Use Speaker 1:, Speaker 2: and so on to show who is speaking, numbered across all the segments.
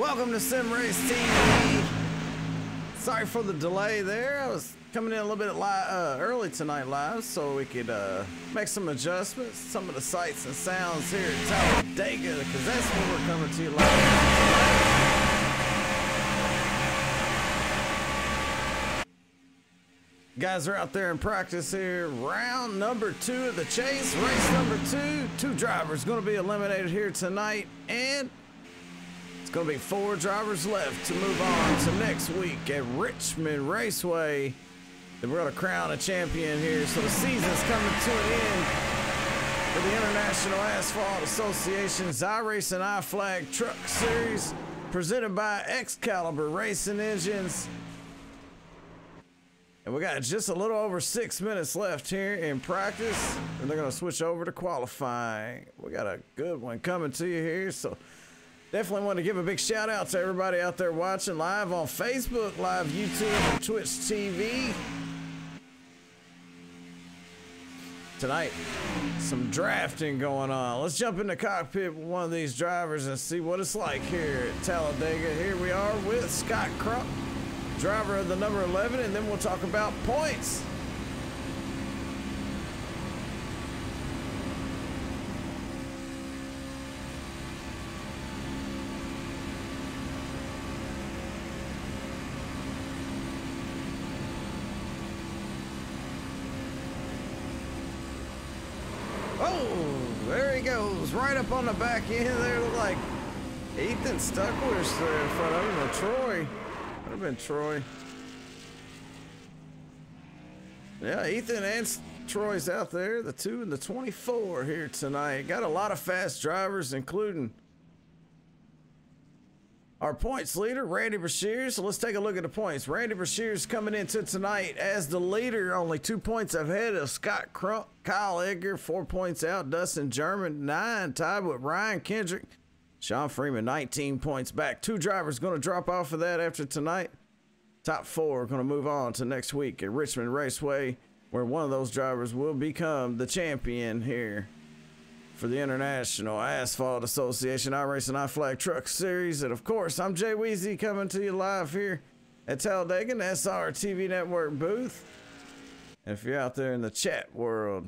Speaker 1: Welcome to Sim Race TV. Sorry for the delay there. I was coming in a little bit early tonight live so we could make some adjustments. Some of the sights and sounds here at Talladega, because that's where we're coming to you live. Guys are out there in practice here. Round number 2 of the chase. Race number 2. 2 drivers going to be eliminated here tonight, and it's going to be 4 drivers left to move on to next week at Richmond Raceway. Then we're going to crown a champion here. So the season's coming to an end for the International Asphalt Association's iRacing iFlag Truck Series, presented by Xcaliber Racing Engines. And we got just a little over 6 minutes left here in practice, and they're going to switch over to qualifying. We got a good one coming to you here, so definitely want to give a big shout out to everybody out there watching live on Facebook, live YouTube, and Twitch TV. Tonight, some drafting going on. Let's jump in the cockpit with one of these drivers and see what it's like here at Talladega. Here we are with Scott Crump, driver of the number 11, and then we'll talk about points. Oh, there he goes, right up on the back end there. Look like Ethan Stuckwisch there in front of him, or Troy. Would have been Troy. Yeah, Ethan and Troy's out there, the 2 and the 24 here tonight. Got a lot of fast drivers, including our points leader, Randy Brashears. So let's take a look at the points. Randy Brashears coming into tonight as the leader, only 2 points ahead of Scott Crump. Kyle Edgar, 4 points out. Dustin German, 9, tied with Ryan Kendrick. Sean Freeman, 19 points back. 2 drivers going to drop off of that after tonight. Top 4 are going to move on to next week at Richmond Raceway, where one of those drivers will become the champion here for the International Asphalt Association iRacing iFlag Truck Series. And of course, I'm Jay Weezy coming to you live here at Talladega, the SRTV Network booth. And if you're out there in the chat world,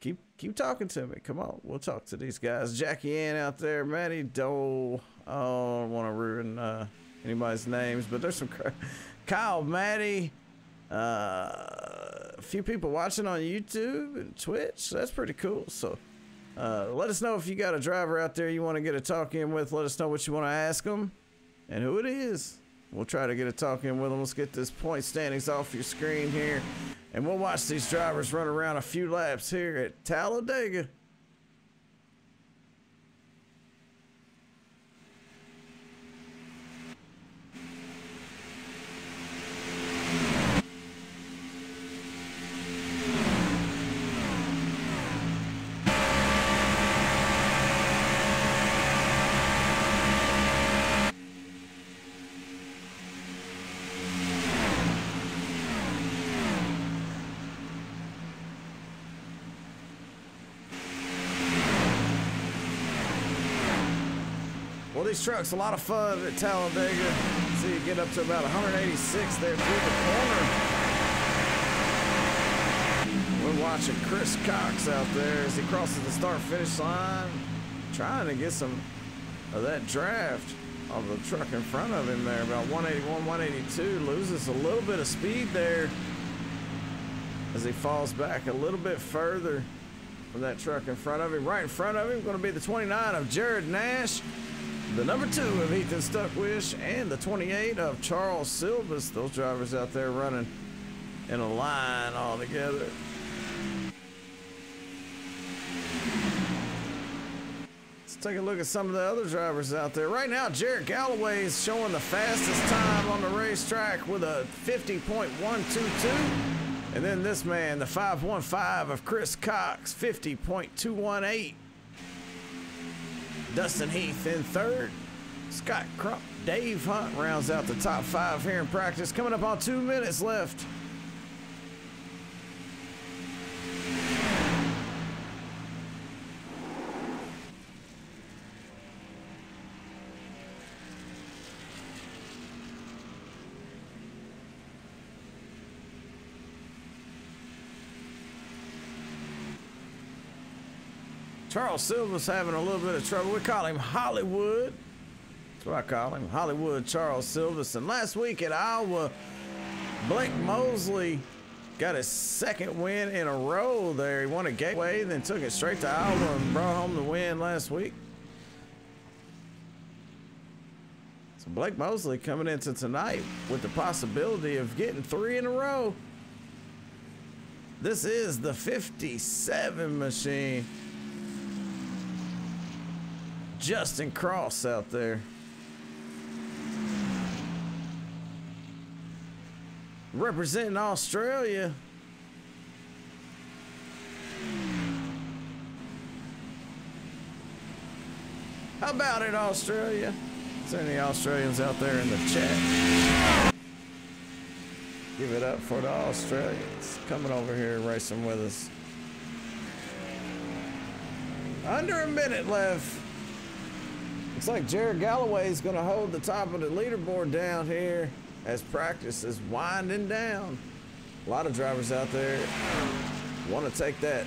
Speaker 1: keep talking to me. Come on, we'll talk to these guys. Jackie Ann out there, Maddie Dole. Oh, I don't want to ruin anybody's names, but there's some Kyle, Maddie, a few people watching on YouTube and Twitch. That's pretty cool. So let us know if you got a driver out there you want to get a talk in with. Let us know what you want to ask them and who it is. We'll try to get a talk in with them. Let's get this point standings off your screen here, and we'll watch these drivers run around a few laps here at Talladega. Well, these trucks, a lot of fun at Talladega. See, you get up to about 186 there through the corner. We're watching Chris Cox out there as he crosses the start-finish line, trying to get some of that draft of the truck in front of him there, about 181, 182. Loses a little bit of speed there as he falls back a little bit further from that truck in front of him. Right in front of him, going to be the 29 of Jared Nash, the number 2 of Ethan Stuckwisch, and the 28 of Charles Silvas. Those drivers out there running in a line all together. Let's take a look at some of the other drivers out there. Right now, Jarrett Galloway is showing the fastest time on the racetrack with a 50.122. And then this man, the 515 of Chris Cox, 50.218. Dustin Heath in 3rd. Scott Crump, Dave Hunt rounds out the top 5 here in practice. Coming up on 2 minutes left. Charles Silva's having a little bit of trouble. We call him Hollywood. That's what I call him, Hollywood Charles Silvas. And last week at Iowa, Blake Moseley got his second win in a row there. He won a Gateway, then took it straight to Iowa and brought home the win last week. So Blake Moseley coming into tonight with the possibility of getting 3 in a row. This is the 57 machine. Justin Cross out there. Representing Australia. How about it, Australia? Is there any Australians out there in the chat? Give it up for the Australians coming over here racing with us. Under a minute left. Looks like Jared Galloway is going to hold the top of the leaderboard down here as practice is winding down. A lot of drivers out there want to take that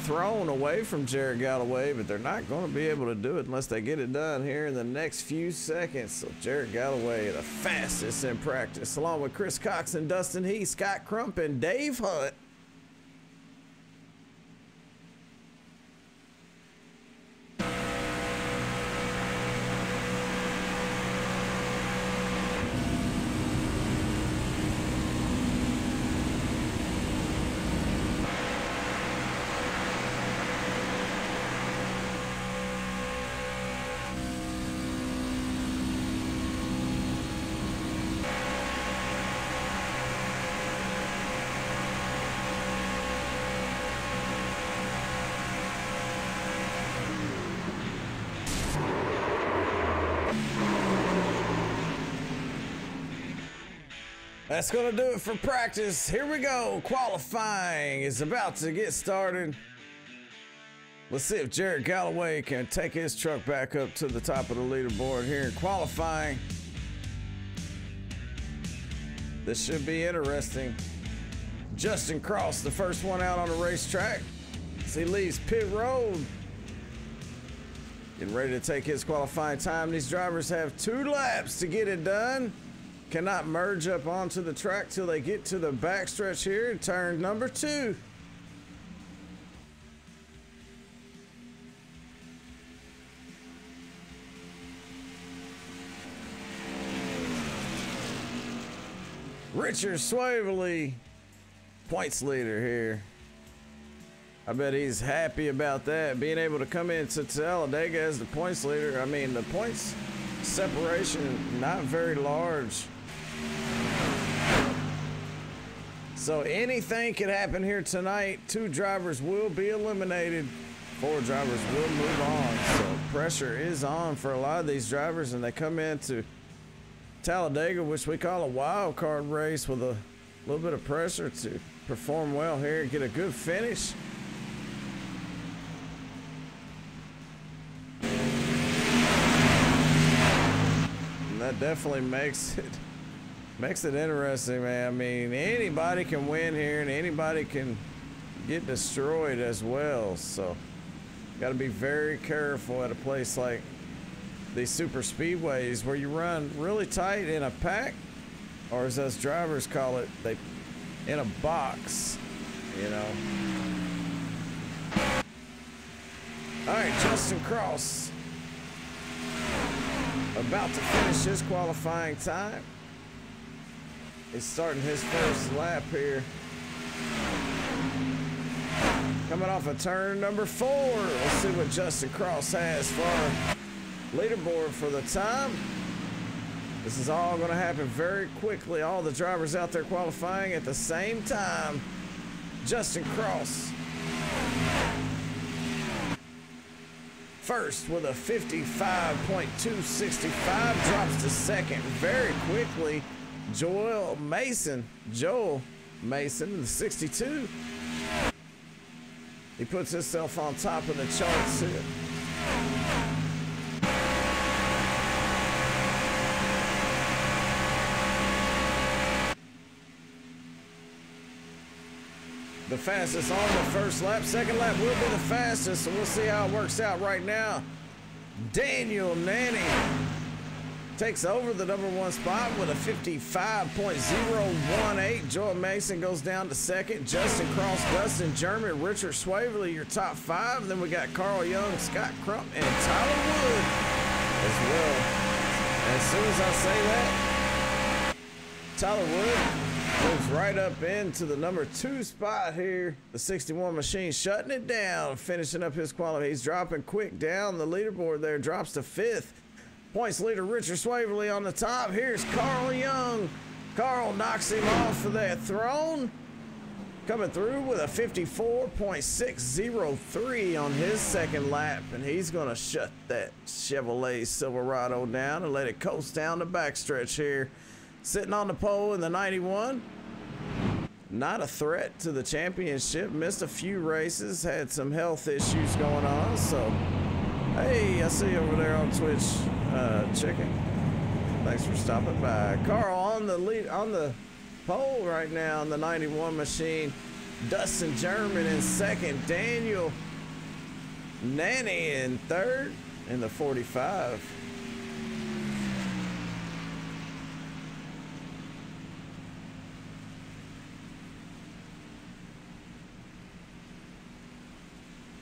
Speaker 1: throne away from Jared Galloway, but they're not going to be able to do it unless they get it done here in the next few seconds. So Jared Galloway, the fastest in practice, along with Chris Cox and Dustin Heath, Scott Crump, and Dave Hunt. That's going to do it for practice. Here we go. Qualifying is about to get started. Let's see if Jared Galloway can take his truck back up to the top of the leaderboard here in qualifying. This should be interesting. Justin Cross, the first one out on the racetrack as he leaves pit road. Getting ready to take his qualifying time. These drivers have 2 laps to get it done. Cannot merge up onto the track till they get to the backstretch here in turn number 2. Richard Swavely, points leader here. I bet he's happy about that, being able to come into Talladega as the points leader. I mean, the points separation not very large. So anything can happen here tonight. 2 drivers will be eliminated. 4 drivers will move on. So pressure is on for a lot of these drivers, and they come into Talladega, which we call a wild card race, with a little bit of pressure to perform well here and get a good finish. And that definitely makes it interesting, man. I mean, anybody can win here and anybody can get destroyed as well. So got to be very careful at a place like these super speedways where you run really tight in a pack, or as us drivers call it, in a box, you know. All right, Justin Cross about to finish his qualifying time. He's starting his first lap here. Coming off of turn number 4. Let's see what Justin Cross has for our leaderboard for the time. This is all going to happen very quickly. All the drivers out there qualifying at the same time. Justin Cross first with a 55.265, drops to second very quickly. Joel Mason, the 62. He puts himself on top of the charts here. The fastest on the first lap. Second lap will be the fastest, so we'll see how it works out right now. Daniel Nanny takes over the #1 spot with a 55.018. Joel Mason goes down to second. Justin Cross, Dustin German, Richard Swaverly, your top 5. Then we got Carl Young, Scott Crump, and Tyler Wood as well. As soon as I say that, Tyler Wood moves right up into the #2 spot here. The 61 machine shutting it down, finishing up his quality. He's dropping quick down the leaderboard there, drops to 5th. Points leader Richard Swaverly on the top. Here's Carl Young. Carl knocks him off of that throne. Coming through with a 54.603 on his second lap. And he's going to shut that Chevrolet Silverado down and let it coast down the backstretch here. Sitting on the pole in the 91. Not a threat to the championship. Missed a few races. Had some health issues going on. So, hey, I see you over there on Twitch. Chicken, thanks for stopping by. Carl on the lead, on the pole right now on the 91 machine. Dustin German in second. Daniel Nanny in third in the 45.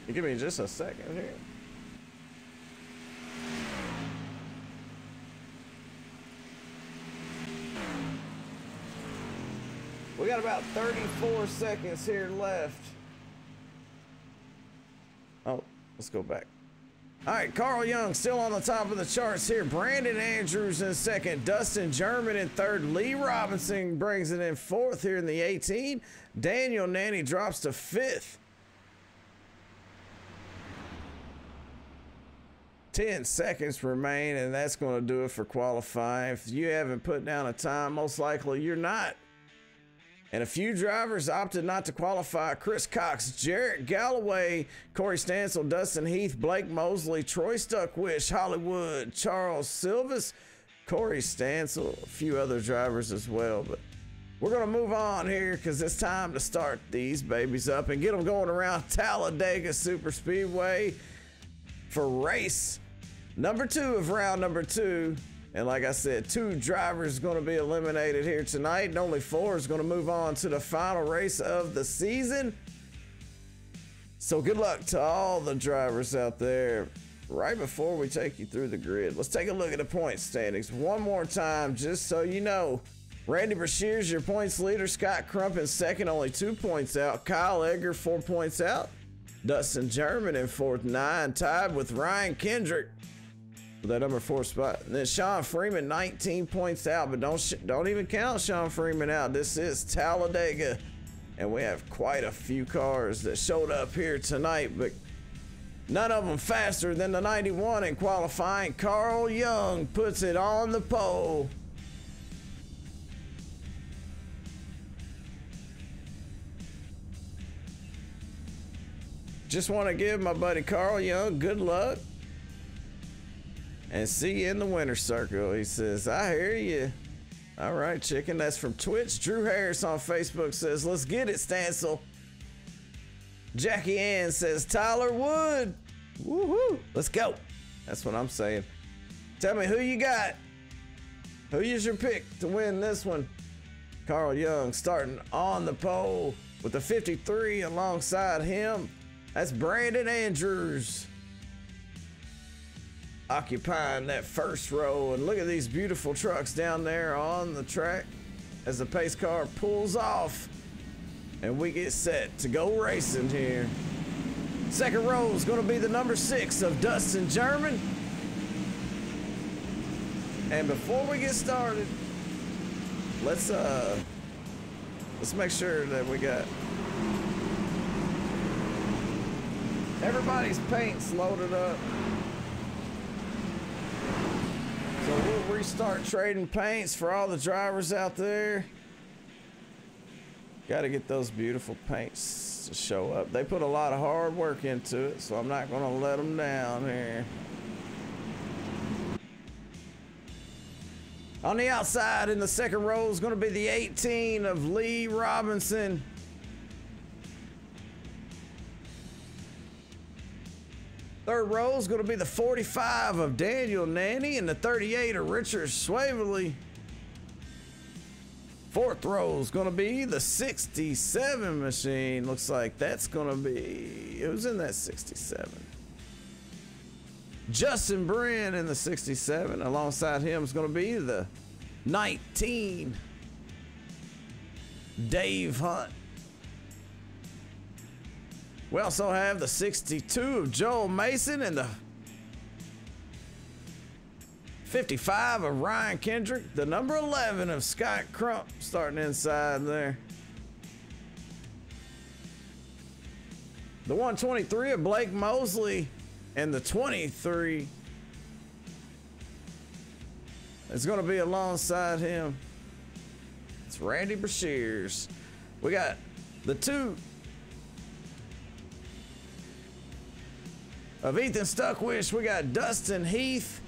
Speaker 1: You give me just a second here. We got about 34 seconds here left. Oh, let's go back. All right, Carl Young still on the top of the charts here. Brandon Andrews in second. Dustin German in third. Lee Robinson brings it in fourth here in the 18. Daniel Nanny drops to 5th. 10 seconds remain, and that's going to do it for qualifying. If you haven't put down a time, most likely you're not. And a few drivers opted not to qualify. Chris Cox, Jarrett Galloway, Corey Stansel, Dustin Heath, Blake Moseley, Troy Stuckwisch, Hollywood, Charles Silvas, Corey Stansel, a few other drivers as well. But we're going to move on here because it's time to start these babies up and get them going around Talladega Super Speedway for race #2 of round #2. And like I said, 2 drivers going to be eliminated here tonight, and only 4 is going to move on to the final race of the season. So good luck to all the drivers out there. Right before we take you through the grid, let's take a look at the points standings one more time, just so you know. Randy Brashear's your points leader. Scott Crump in second, only 2 points out. Kyle Edgar, 4 points out. Dustin German in fourth, 9, tied with Ryan Kendrick for that #4 spot. And then Sean Freeman, 19 points out, but don't even count Sean Freeman out. This is Talladega, and we have quite a few cars that showed up here tonight, but none of them faster than the 91 in qualifying. Carl Young puts it on the pole. Just want to give my buddy Carl Young good luck and see you in the winner's circle. He says, I hear you. All right, chicken. That's from Twitch. Drew Harris on Facebook says, let's get it, Stansel. Jackie Ann says, Tyler Wood. Woohoo. Let's go. That's what I'm saying. Tell me who you got. Who is your pick to win this one? Carl Young starting on the pole with the 53 alongside him. That's Brandon Andrews occupying that first row. And look at these beautiful trucks down there on the track as the pace car pulls off and we get set to go racing here. Second row is going to be the #6 of Dustin German. And before we get started, let's make sure that we got everybody's paints loaded up. So we'll restart trading paints for all the drivers out there. Got to get those beautiful paints to show up. They put a lot of hard work into it, so I'm not going to let them down here. On the outside in the second row is going to be the 18 of Lee Robinson. Third row is going to be the 45 of Daniel Nanny and the 38 of Richard Swavely. Fourth row is going to be the 67 machine. Looks like that's going to be, who's in that 67? Justin Brin in the 67. Alongside him is going to be the 19, Dave Hunt. We also have the 62 of Joel Mason and the 55 of Ryan Kendrick, the number 11 of Scott Crump starting inside there. The 123 of Blake Moseley and the 23 is going to be alongside him. It's Randy Brashears. We got the 2 of Ethan Stuckwisch. We got Dustin Heath,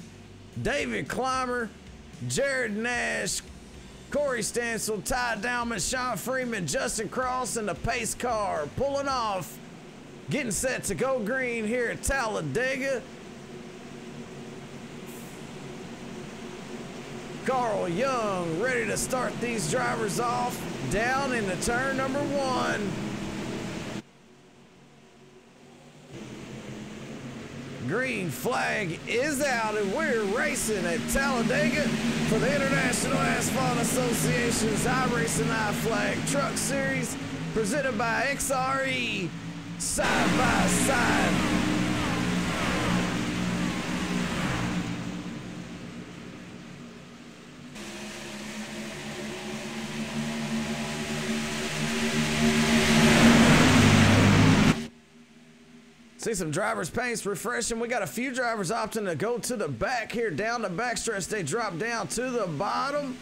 Speaker 1: David Clymer, Jared Nash, Corey Stansel, Ty Dowman, Sean Freeman, Justin Cross, and the pace car pulling off, getting set to go green here at Talladega. Carl Young ready to start these drivers off down into turn number 1. Green flag is out and we're racing at Talladega for the International Asphalt Association's iRacing iFlag Truck Series presented by XRE Side by Side. See some drivers' paints refreshing. We got a few drivers opting to go to the back here, down the backstretch. They drop down to the bottom.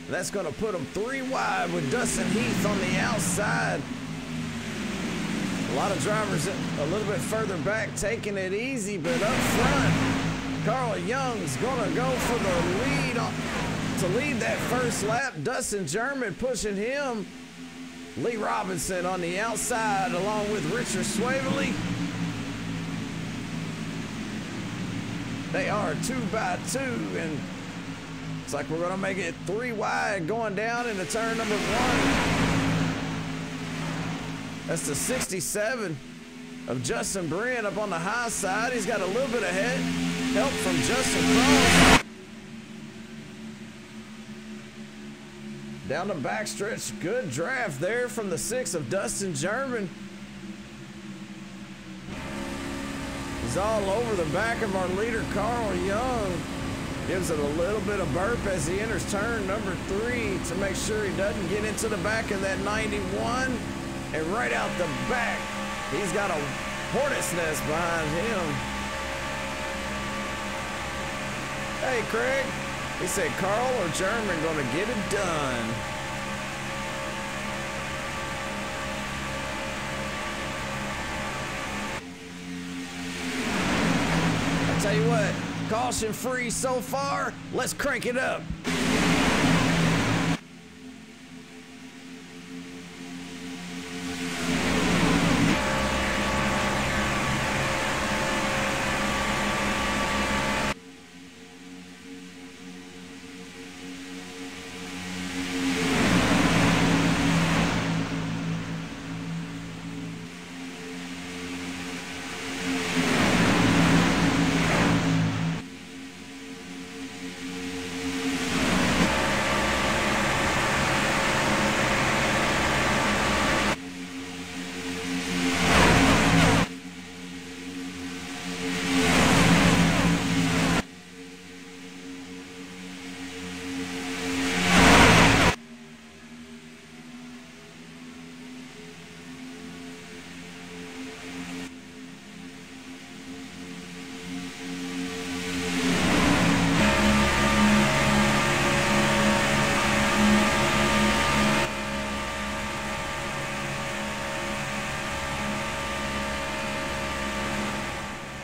Speaker 1: That's going to put them 3 wide with Dustin Heath on the outside. A lot of drivers a little bit further back taking it easy, but up front, Carl Young's going to go for the lead to lead that first lap. Dustin German pushing him. Lee Robinson on the outside along with Richard Swavely. They are 2 by 2, and it's like we're gonna make it 3 wide going down into turn number 1. That's the 67 of Justin Brin up on the high side. He's got a little bit of help from Justin Cross. Down the backstretch, good draft there from the 6 of Dustin German. He's all over the back of our leader, Carl Young. Gives it a little bit of burp as he enters turn number 3 to make sure he doesn't get into the back of that 91. And right out the back, he's got a hornet's nest behind him. Hey, Craig. He said Carl or German gonna get it done. Tell you what, caution free so far. Let's crank it up.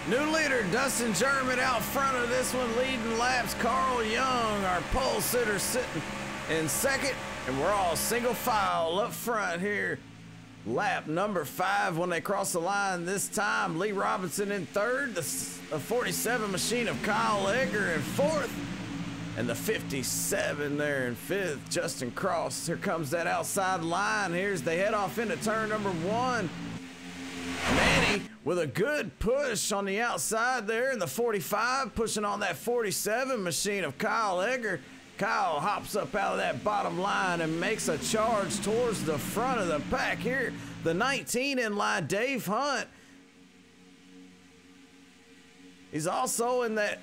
Speaker 1: New leader, Dustin German out front of this one, leading laps. Carl Young, our pole sitter, sitting in second, and we're all single file up front here lap number 5 when they cross the line. This time, Lee Robinson in 3rd, the 47 machine of Kyle Edgar in 4th, and the 57 there in 5th, Justin Cross. Here comes that outside line. Here's they head off into turn number 1. Manny with a good push on the outside there in the 45, pushing on that 47 machine of Kyle Edgar. Kyle hops up out of that bottom line and makes a charge towards the front of the pack here. The 19 in line, Dave Hunt. He's also in that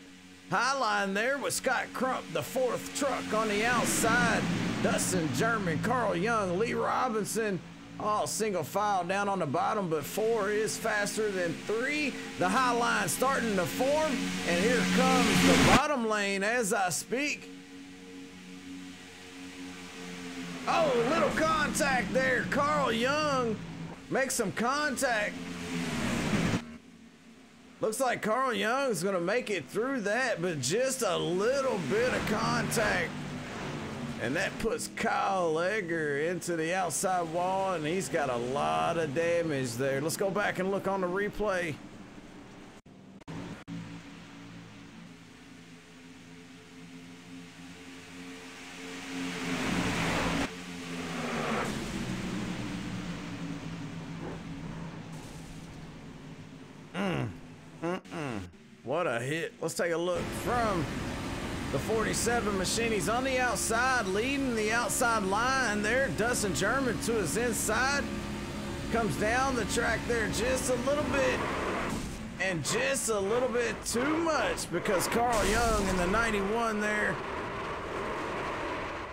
Speaker 1: high line there with Scott Crump, the 4th truck on the outside. Dustin German, Carl Young, Lee Robinson, all single file down on the bottom, but 4 is faster than 3. The high line starting to form, and here comes the bottom lane as I speak. Oh, little contact there. Carl Young makes some contact. Looks like Carl Young's gonna make it through that, but just a little bit of contact. And that puts Kyle Edgar into the outside wall, and he's got a lot of damage there. Let's go back and look on the replay. What a hit. Let's take a look from the 47 machine. He's on the outside, leading the outside line there. Dustin German to his inside. Comes down the track there just a little bit. And just a little bit too much because Carl Young in the 91 there.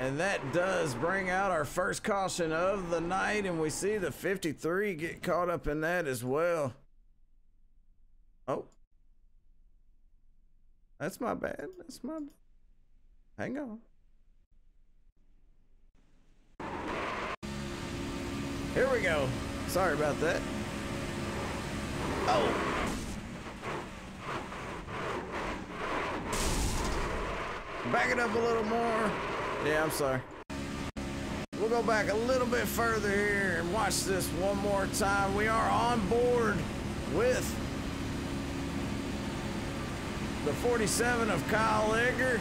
Speaker 1: And that does bring out our first caution of the night. And we see the 53 get caught up in that as well. Oh. That's my bad. That's my bad. Hang on. Here we go. Sorry about that. Oh. Back it up a little more. Yeah, I'm sorry. We'll go back a little bit further here and watch this one more time. We are on board with the 47 of Kyle Edgar.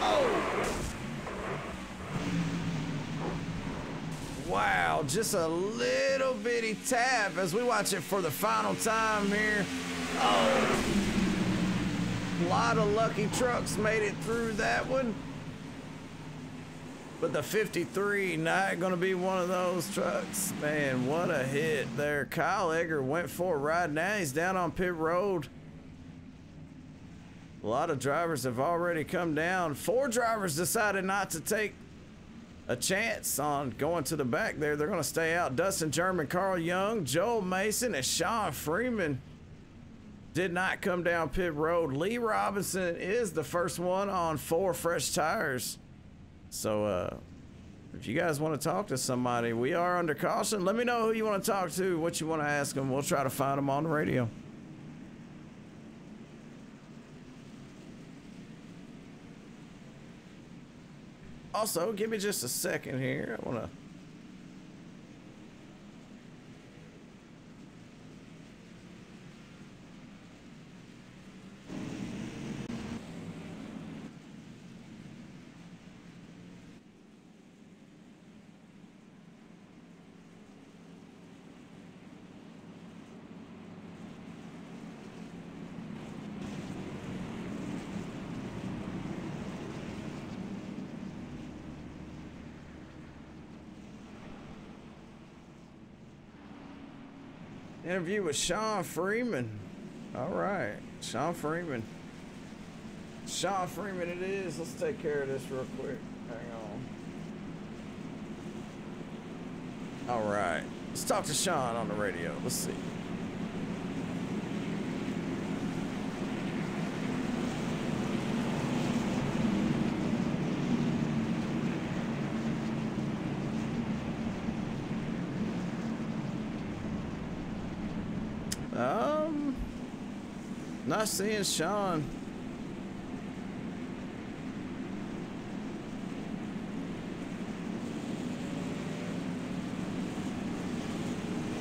Speaker 1: Oh! Wow, just a little bitty tap as we watch it for the final time here. Oh! A lot of lucky trucks made it through that one. But the 53 not going to be one of those trucks. Man, what a hit there. Kyle Edgar went for a ride. Now he's down on pit road. A lot of drivers have already come down. 4 drivers decided not to take a chance on going to the back there. They're going to stay out. Dustin German, Carl Young, Joel Mason, and Sean Freeman did not come down pit road. Lee Robinson is the first one on 4 fresh tires. So if you guys want to talk to somebody, we are under caution. Let me know who you want to talk to, what you want to ask them. We'll try to find them on the radio. Also, give me just a second here. I want to... Interview with Sean Freeman. All right, Sean Freeman. Sean Freeman it is. Let's take care of this real quick. Hang on. All right, let's talk to Sean on the radio. Let's see. Not seeing Sean.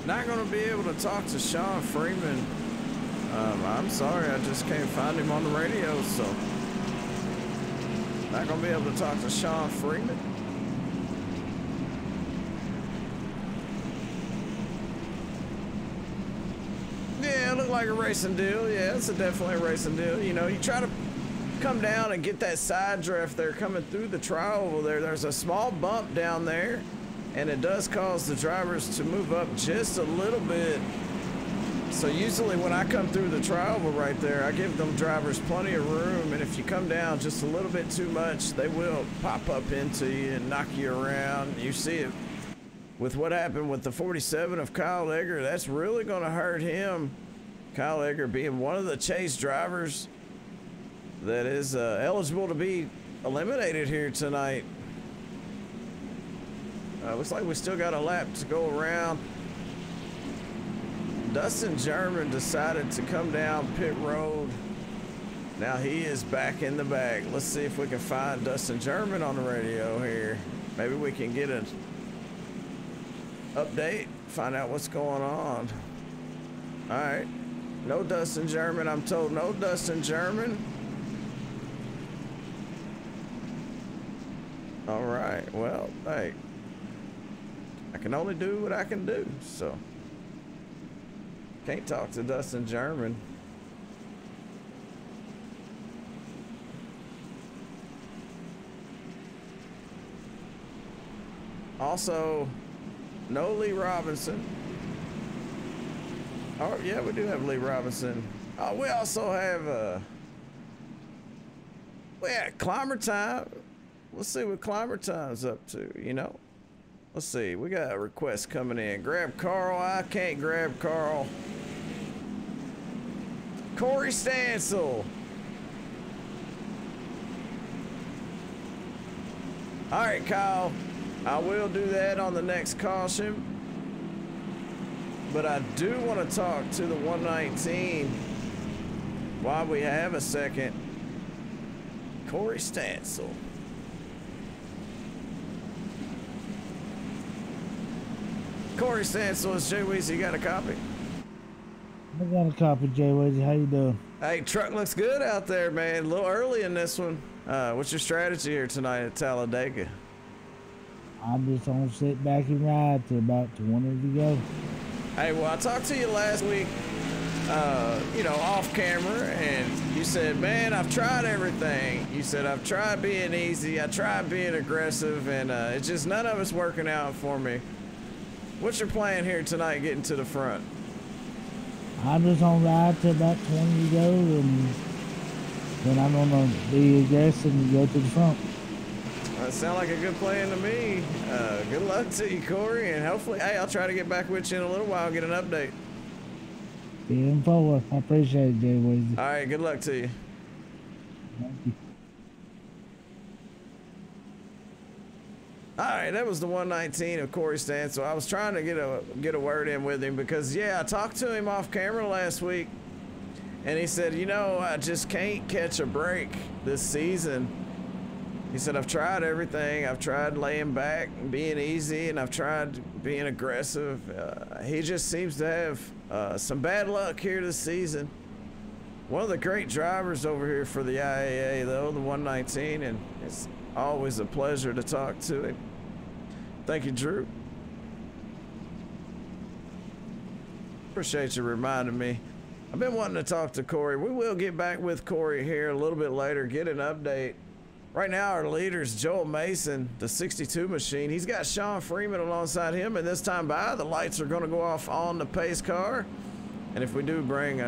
Speaker 1: Not going to be able to talk to Sean Freeman. I'm sorry, I just can't find him on the radio, so not going to be able to talk to Sean Freeman. Yeah, it looked like a racing deal. Yeah, it's definitely a racing deal. You know, you try to come down and get that side drift there coming through the tri-oval there. There's a small bump down there, and it does cause the drivers to move up just a little bit. So usually when I come through the tri-oval right there, I give them drivers plenty of room, and if you come down just a little bit too much, they will pop up into you and knock you around. You see it with what happened with the 47 of Kyle Edgar. That's really going to hurt him. Kyle Edgar being one of the chase drivers that is eligible to be eliminated here tonight. Looks like we still got a lap to go around. Dustin German decided to come down pit road. Now he is back in the bag. Let's see if we can find Dustin German on the radio here. Maybe we can get an update, find out what's going on. All right, no Dustin German. I'm told no Dustin German. All right, well, hey, I can only do what I can do, so can't talk to Dustin German. Also, no Lee Robinson. Oh, yeah, we do have Lee Robinson. Oh, we also have, we had Climber Time. Let's see what Climber Time's up to, you know? Let's see, we got a request coming in. Grab Carl. I can't grab Carl. Corey Stansel. All right, Kyle. I will do that on the next caution. But I do want to talk to the 119 while we have a second. Corey Stansel. Corey Stansel, is Jay Weezy got a copy?
Speaker 2: I got a copy, Jay Weezy. How you doing?
Speaker 1: Hey, truck looks good out there, man. A little early in this one. What's your strategy here tonight at Talladega?
Speaker 2: I'm just gonna sit back and ride till about 20 to go.
Speaker 1: Hey, well, I talked to you last week, you know, off camera, and you said, man, I've tried everything. You said, I've tried being easy, I tried being aggressive, and it's just none of it's working out for me. What's your plan here tonight getting to the front?
Speaker 2: I'm just gonna ride till about 20 to go, and then I'm gonna be aggressive and go to the front.
Speaker 1: That sounds like a good plan to me. Good luck to you, Corey, and hopefully, hey, I'll try to get back with you in a little while and get an update.
Speaker 2: Being forward. I appreciate it, Jay Weezy.
Speaker 1: All right, good luck to you.
Speaker 2: Thank you.
Speaker 1: All right, that was the 119 of Corey Stansel. I was trying to get a word in with him because, yeah, I talked to him off camera last week, and he said, you know, I just can't catch a break this season. He said, I've tried everything. I've tried laying back and being easy, and I've tried being aggressive. He just seems to have some bad luck here this season. One of the great drivers over here for the IAA, though, the 119, and it's always a pleasure to talk to him. Thank you, Drew. Appreciate you reminding me. I've been wanting to talk to Corey. We will get back with Corey here a little bit later, get an update. Right now, our leader is Joel Mason, the 62 machine. He's got Sean Freeman alongside him, and this time by, the lights are going to go off on the pace car. And if we do bring,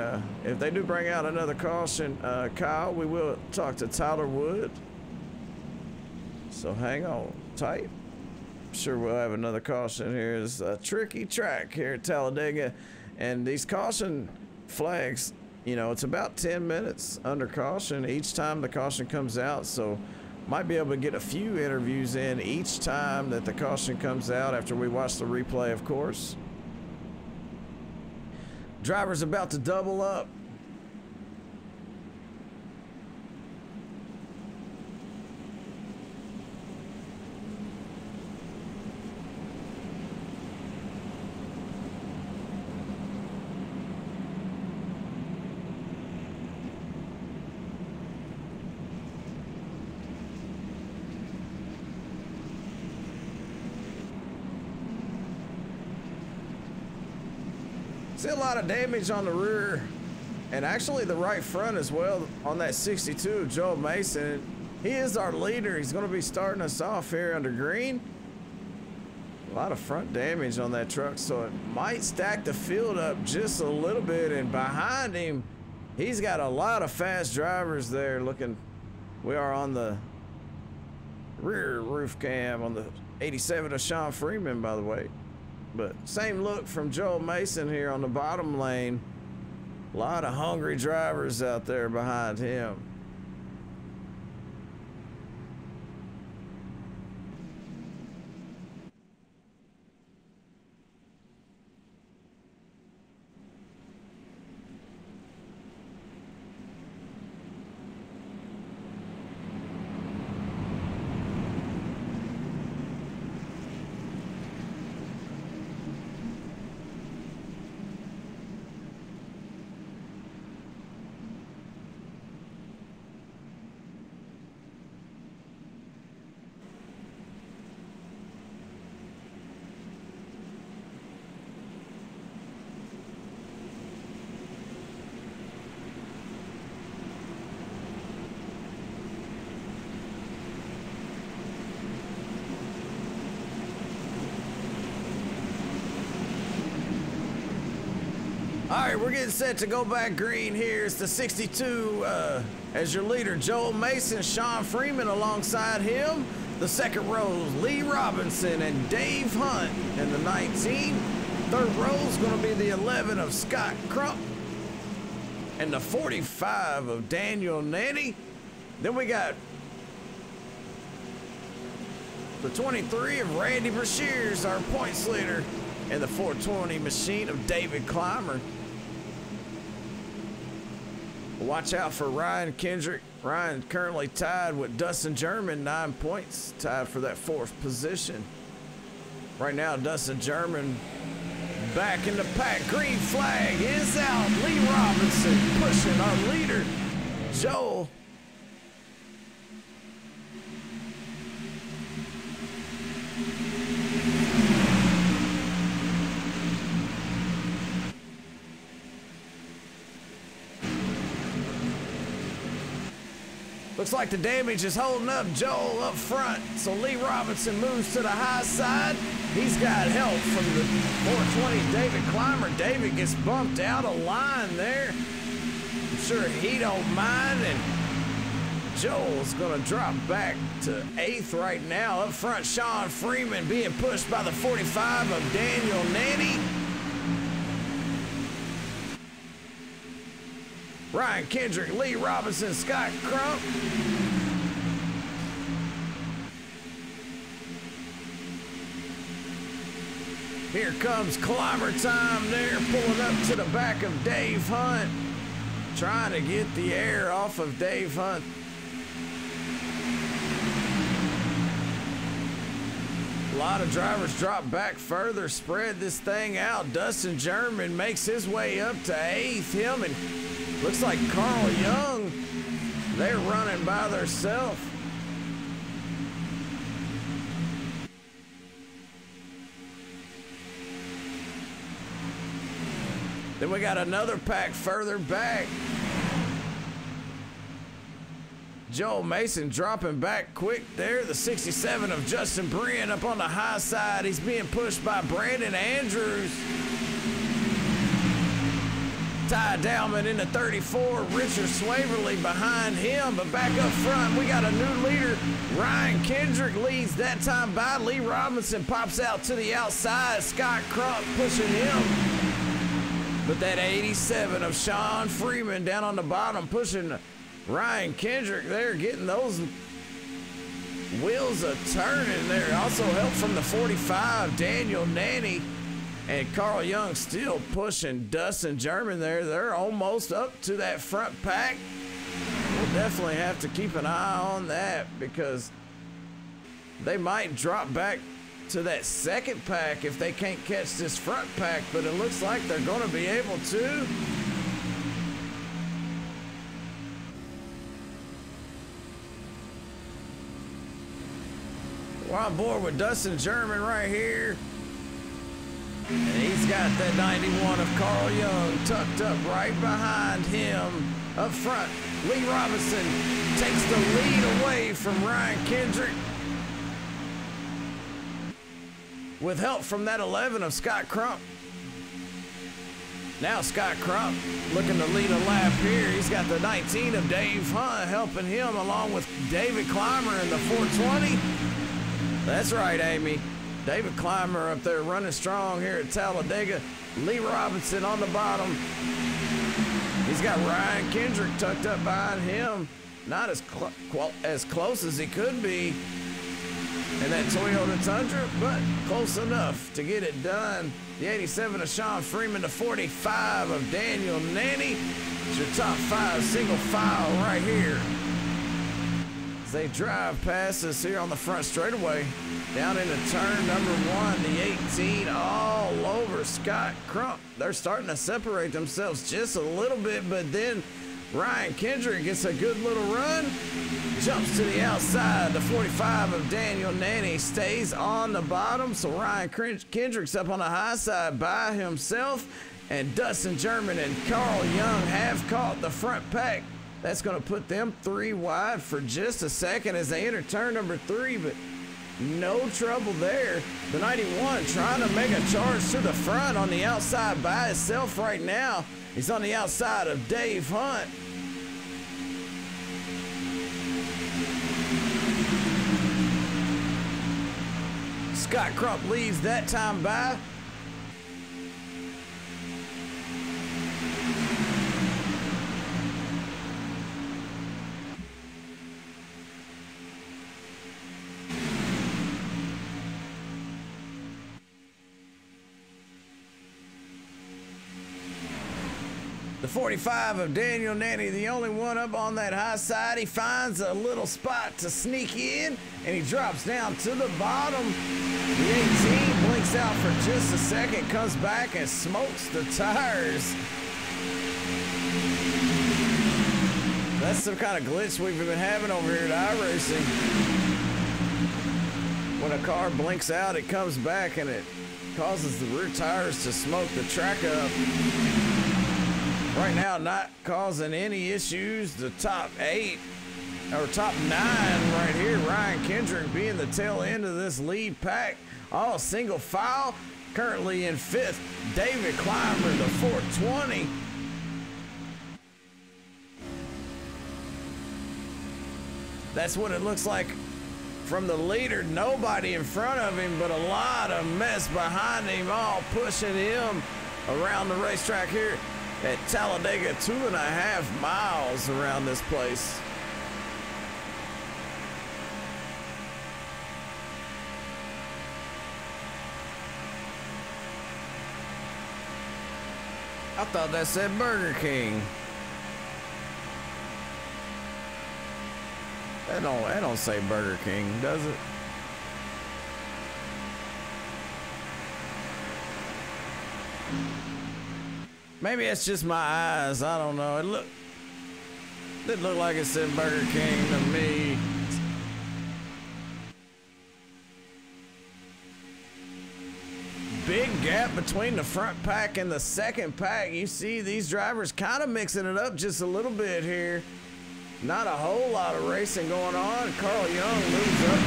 Speaker 1: if they do bring out another caution, Kyle, we will talk to Tyler Wood. So hang on tight. I'm sure we'll have another caution here. It's a tricky track here at Talladega, and these caution flags, you know, it's about 10 minutes under caution each time the caution comes out, so might be able to get a few interviews in each time that the caution comes out after we watch the replay, of course. Driver's about to double up. See a lot of damage on the rear and actually the right front as well on that 62, Joel Mason. He is our leader. He's going to be starting us off here under green. A lot of front damage on that truck, so it might stack the field up just a little bit. And behind him, he's got a lot of fast drivers there looking. We are on the rear roof cam on the 87 of Sean Freeman, by the way. But same look from Joel Mason here on the bottom lane. A lot of hungry drivers out there behind him. All right, we're getting set to go back green here. It's the 62 as your leader, Joel Mason, Sean Freeman alongside him. The second rows, Lee Robinson and Dave Hunt. And the 19. Third row is going to be the 11 of Scott Crump. And the 45 of Daniel Nanny. Then we got the 23 of Randy Brashears, our points leader. And the 420 machine of David Clymer. Watch out for Ryan Kendrick. Ryan currently tied with Dustin German, 9 points, tied for that 4th position. Right now, Dustin German back in the pack. Green flag is out. Lee Robinson pushing our leader, Joel. Looks like the damage is holding up Joel up front, so Lee Robinson moves to the high side. He's got help from the 420 David Clymer. David gets bumped out of line there. I'm sure he don't mind, and Joel's gonna drop back to 8th right now. Up front, Sean Freeman being pushed by the 45 of Daniel Nanny. Ryan Kendrick, Lee Robinson, Scott Crump. Here comes Climber time there, pulling up to the back of Dave Hunt. Trying to get the air off of Dave Hunt. A lot of drivers drop back further, spread this thing out. Dustin German makes his way up to 8th. Him and looks like Carl Young, they're running by themselves. Then we got another pack further back. Joel Mason dropping back quick there. The 67 of Justin Brien up on the high side. He's being pushed by Brandon Andrews. Ty Dowman in the 34, Richard Swaverly behind him, but back up front, we got a new leader. Ryan Kendrick leads that time by. Lee Robinson pops out to the outside. Scott Crump pushing him. But that 87 of Sean Freeman down on the bottom pushing Ryan Kendrick there, getting those wheels a-turning there. Also help from the 45, Daniel Nanny. And Carl Young still pushing Dustin German there. They're almost up to that front pack. We'll definitely have to keep an eye on that because they might drop back to that second pack if they can't catch this front pack, but it looks like they're going to be able to. We're on board with Dustin German right here. And he's got that 91 of Carl Young tucked up right behind him. Up front, Lee Robinson takes the lead away from Ryan Kendrick. With help from that 11 of Scott Crump. Now Scott Crump looking to lead a lap here. He's got the 19 of Dave Hunt helping him along with David Clymer in the 420. That's right, Amy. David Clymer up there running strong here at Talladega. Lee Robinson on the bottom. He's got Ryan Kendrick tucked up behind him. Not as close as he could be in that Toyota Tundra, but close enough to get it done. The 87 of Sean Freeman, the 45 of Daniel Nanny. It's your top 5 single file right here. As they drive past us here on the front straightaway. Down into turn number 1, the 18 all over Scott Crump. They're starting to separate themselves just a little bit, but then Ryan Kendrick gets a good little run. Jumps to the outside. The 45 of Daniel Nanny stays on the bottom. So Ryan Kendrick's up on the high side by himself. And Dustin German and Carl Young have caught the front pack. That's going to put them 3 wide for just a second as they enter turn number 3. But no trouble there. The 91 trying to make a charge to the front on the outside by himself right now. He's on the outside of Dave Hunt. Scott Crump leads that time by. The 45 of Daniel Nanny, the only one up on that high side. He finds a little spot to sneak in, and he drops down to the bottom. The 18 blinks out for just a second, comes back and smokes the tires. That's some kind of glitch we've been having over here at iRacing. When a car blinks out, it comes back and it causes the rear tires to smoke the track up. Right now, not causing any issues. The top 8 or top 9 right here. Ryan Kendrick being the tail end of this lead pack. All single file. Currently in 5th, David Clymer, the 420. That's what it looks like from the leader. Nobody in front of him, but a lot of mess behind him, all pushing him around the racetrack here at Talladega. 2.5 miles around this place. I thought that said Burger King. That don't say Burger King, does it? Maybe it's just my eyes. I don't know. It didn't look like it said Burger King to me. Big gap between the front pack and the second pack. You see these drivers kind of mixing it up just a little bit here. Not a whole lot of racing going on. Carl Young moves up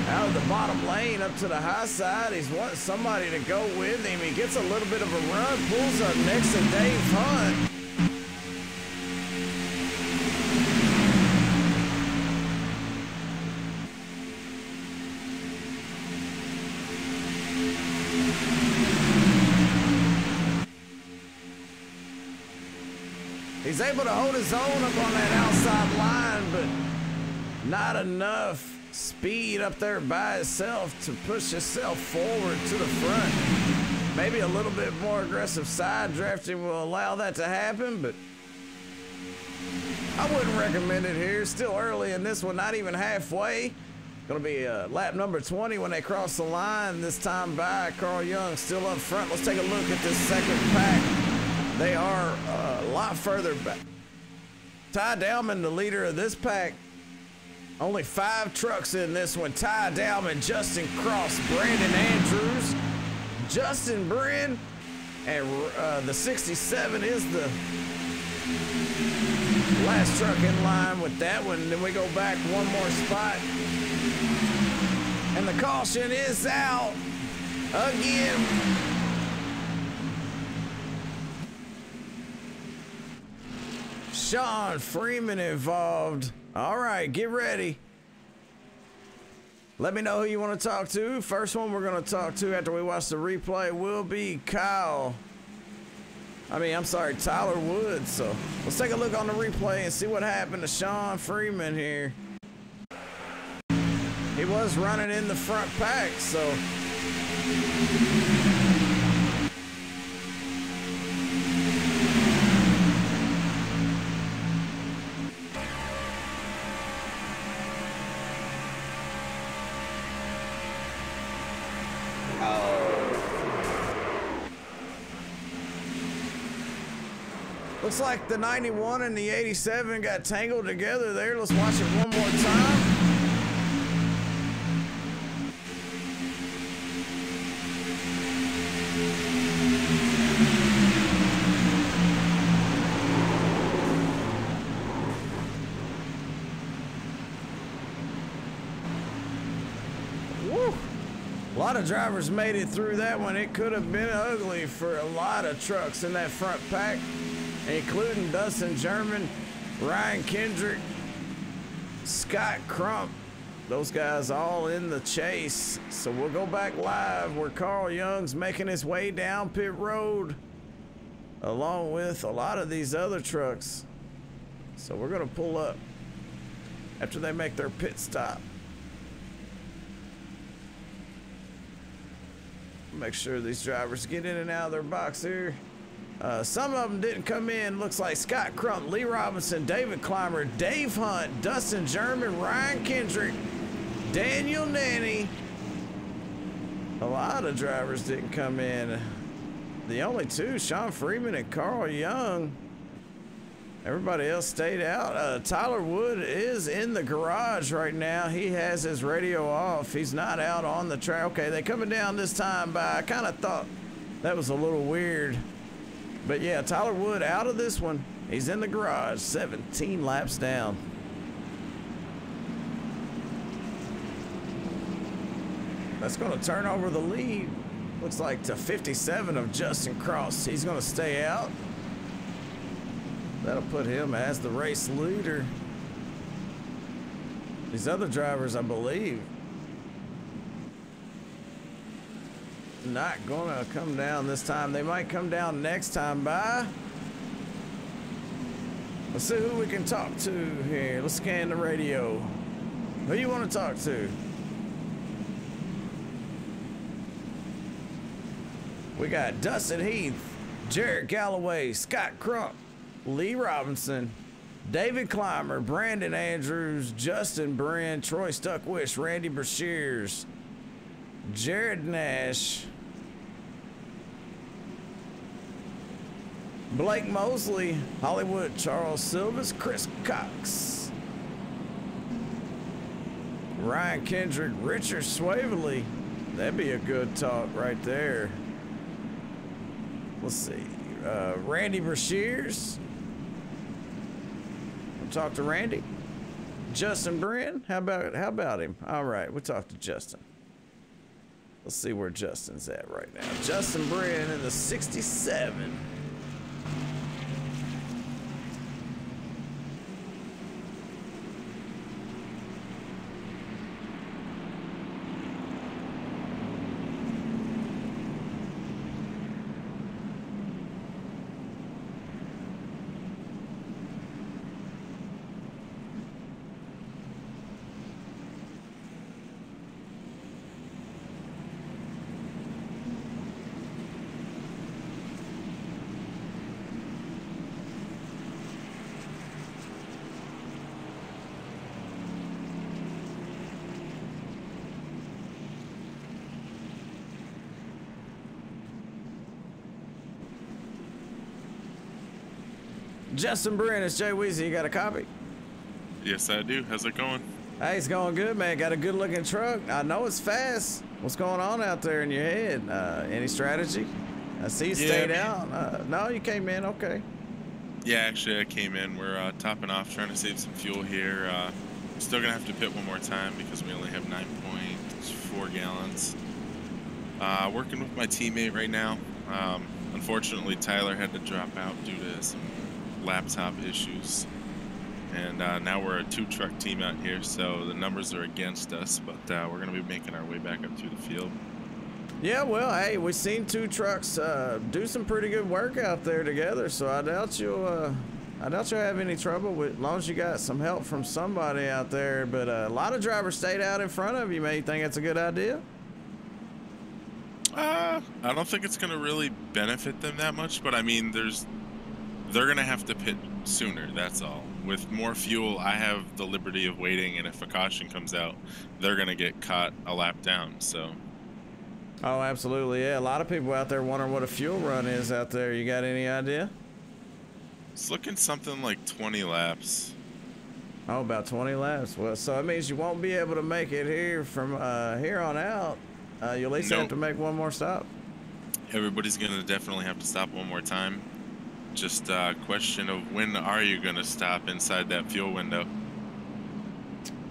Speaker 1: out of the bottom lane up to the high side. He's wanting somebody to go with him. He gets a little bit of a run, pulls up next to Dave Hunt. He's able to hold his own up on that outside line, but not enough speed up there by himself to push himself forward to the front. Maybe a little bit more aggressive side drafting will allow that to happen, but I wouldn't recommend it here. Still early in this one, not even halfway. Gonna be lap number 20 when they cross the line. This time by Carl Young still up front. Let's take a look at this second pack. They are a lot further back. Ty Dowman, the leader of this pack. Only 5 trucks in this one. Ty Dowman, Justin Cross, Brandon Andrews, Justin Bryn, and the 67 is the last truck in line with that one. Then we go back one more spot, and the caution is out again. Sean Freeman involved. All right, get ready. Let me know who you want to talk to. First one we're going to talk to after we watch the replay will be Tyler Woods. So let's take a look on the replay and see what happened to Sean Freeman here. He was running in the front pack, so. Looks like the 91 and the 87 got tangled together there. Let's watch it one more time. Woo! A lot of drivers made it through that one. It could have been ugly for a lot of trucks in that front pack, including Dustin German, Ryan Kendrick, Scott Crump. Those guys all in the chase. So we'll go back live where Carl Young's making his way down pit road along with a lot of these other trucks. So we're gonna pull up after they make their pit stop. Make sure these drivers get in and out of their box here. Some of them didn't come in. Looks like Scott Crump, Lee Robinson, David Clymer, Dave Hunt, Dustin German, Ryan Kendrick, Daniel Nanny. A lot of drivers didn't come in. The only two, Sean Freeman and Carl Young. Everybody else stayed out. Tyler Wood is in the garage right now. He has his radio off. He's not out on the track. Okay, they coming down this time by. I kind of thought that was a little weird. But yeah, Tyler Wood out of this one. He's in the garage, 17 laps down. That's going to turn over the lead. Looks like to 57 of Justin Cross. He's going to stay out. That'll put him as the race leader. These other drivers, I believe, not gonna come down this time. They might come down next time by. Let's see who we can talk to here. Let's scan the radio. Who you want to talk to? We got Dustin Heath, Jared Galloway, Scott Crump, Lee Robinson, David Clymer, Brandon Andrews, Justin Bryn, Troy Stuckwisch, Randy Brashears, Jared Nash, Blake Moseley, Hollywood Charles Silvas, Chris Cox, Ryan Kendrick, Richard Swaveley. That'd be a good talk right there. Let's see. Randy Brashears. We'll talk to Randy. Justin Bryn. How about him? All right, we'll talk to Justin. Let's see where Justin's at right now. Justin Bryn in the 67. Justin Bryn, it's Jay Weezy. You got a copy?
Speaker 3: Yes, I do. How's it going?
Speaker 1: Hey, it's going good, man. Got a good looking truck. I know it's fast. What's going on out there in your head? Any strategy? I see you stayed out. No, you came in. Okay.
Speaker 3: Yeah, actually, I came in. We're topping off, trying to save some fuel here. Still gonna have to pit one more time because we only have 9.4 gallons. Working with my teammate right now. Unfortunately, Tyler had to drop out due to some laptop issues. And now we're a 2-truck team out here, so the numbers are against us, but we're going to be making our way back up through the field.
Speaker 1: Yeah, well, hey, we've seen 2 trucks do some pretty good work out there together, so I doubt you'll have any trouble with, as long as you got some help from somebody out there. But a lot of drivers stayed out in front of you, man. You think that's a good idea?
Speaker 3: I don't think it's going to really benefit them that much, but I mean, they're going to have to pit sooner, that's all. With more fuel, I have the liberty of waiting, and if a caution comes out, they're going to get caught a lap down, so.
Speaker 1: Oh, absolutely, yeah. A lot of people out there wondering what a fuel run is out there. You got any idea?
Speaker 3: It's looking something like 20 laps.
Speaker 1: Oh, about 20 laps. Well, so it means you won't be able to make it here from here on out. You'll at least have to make one more stop.
Speaker 3: Everybody's going to definitely have to stop one more time. Just a question of when are you going to stop inside that fuel window?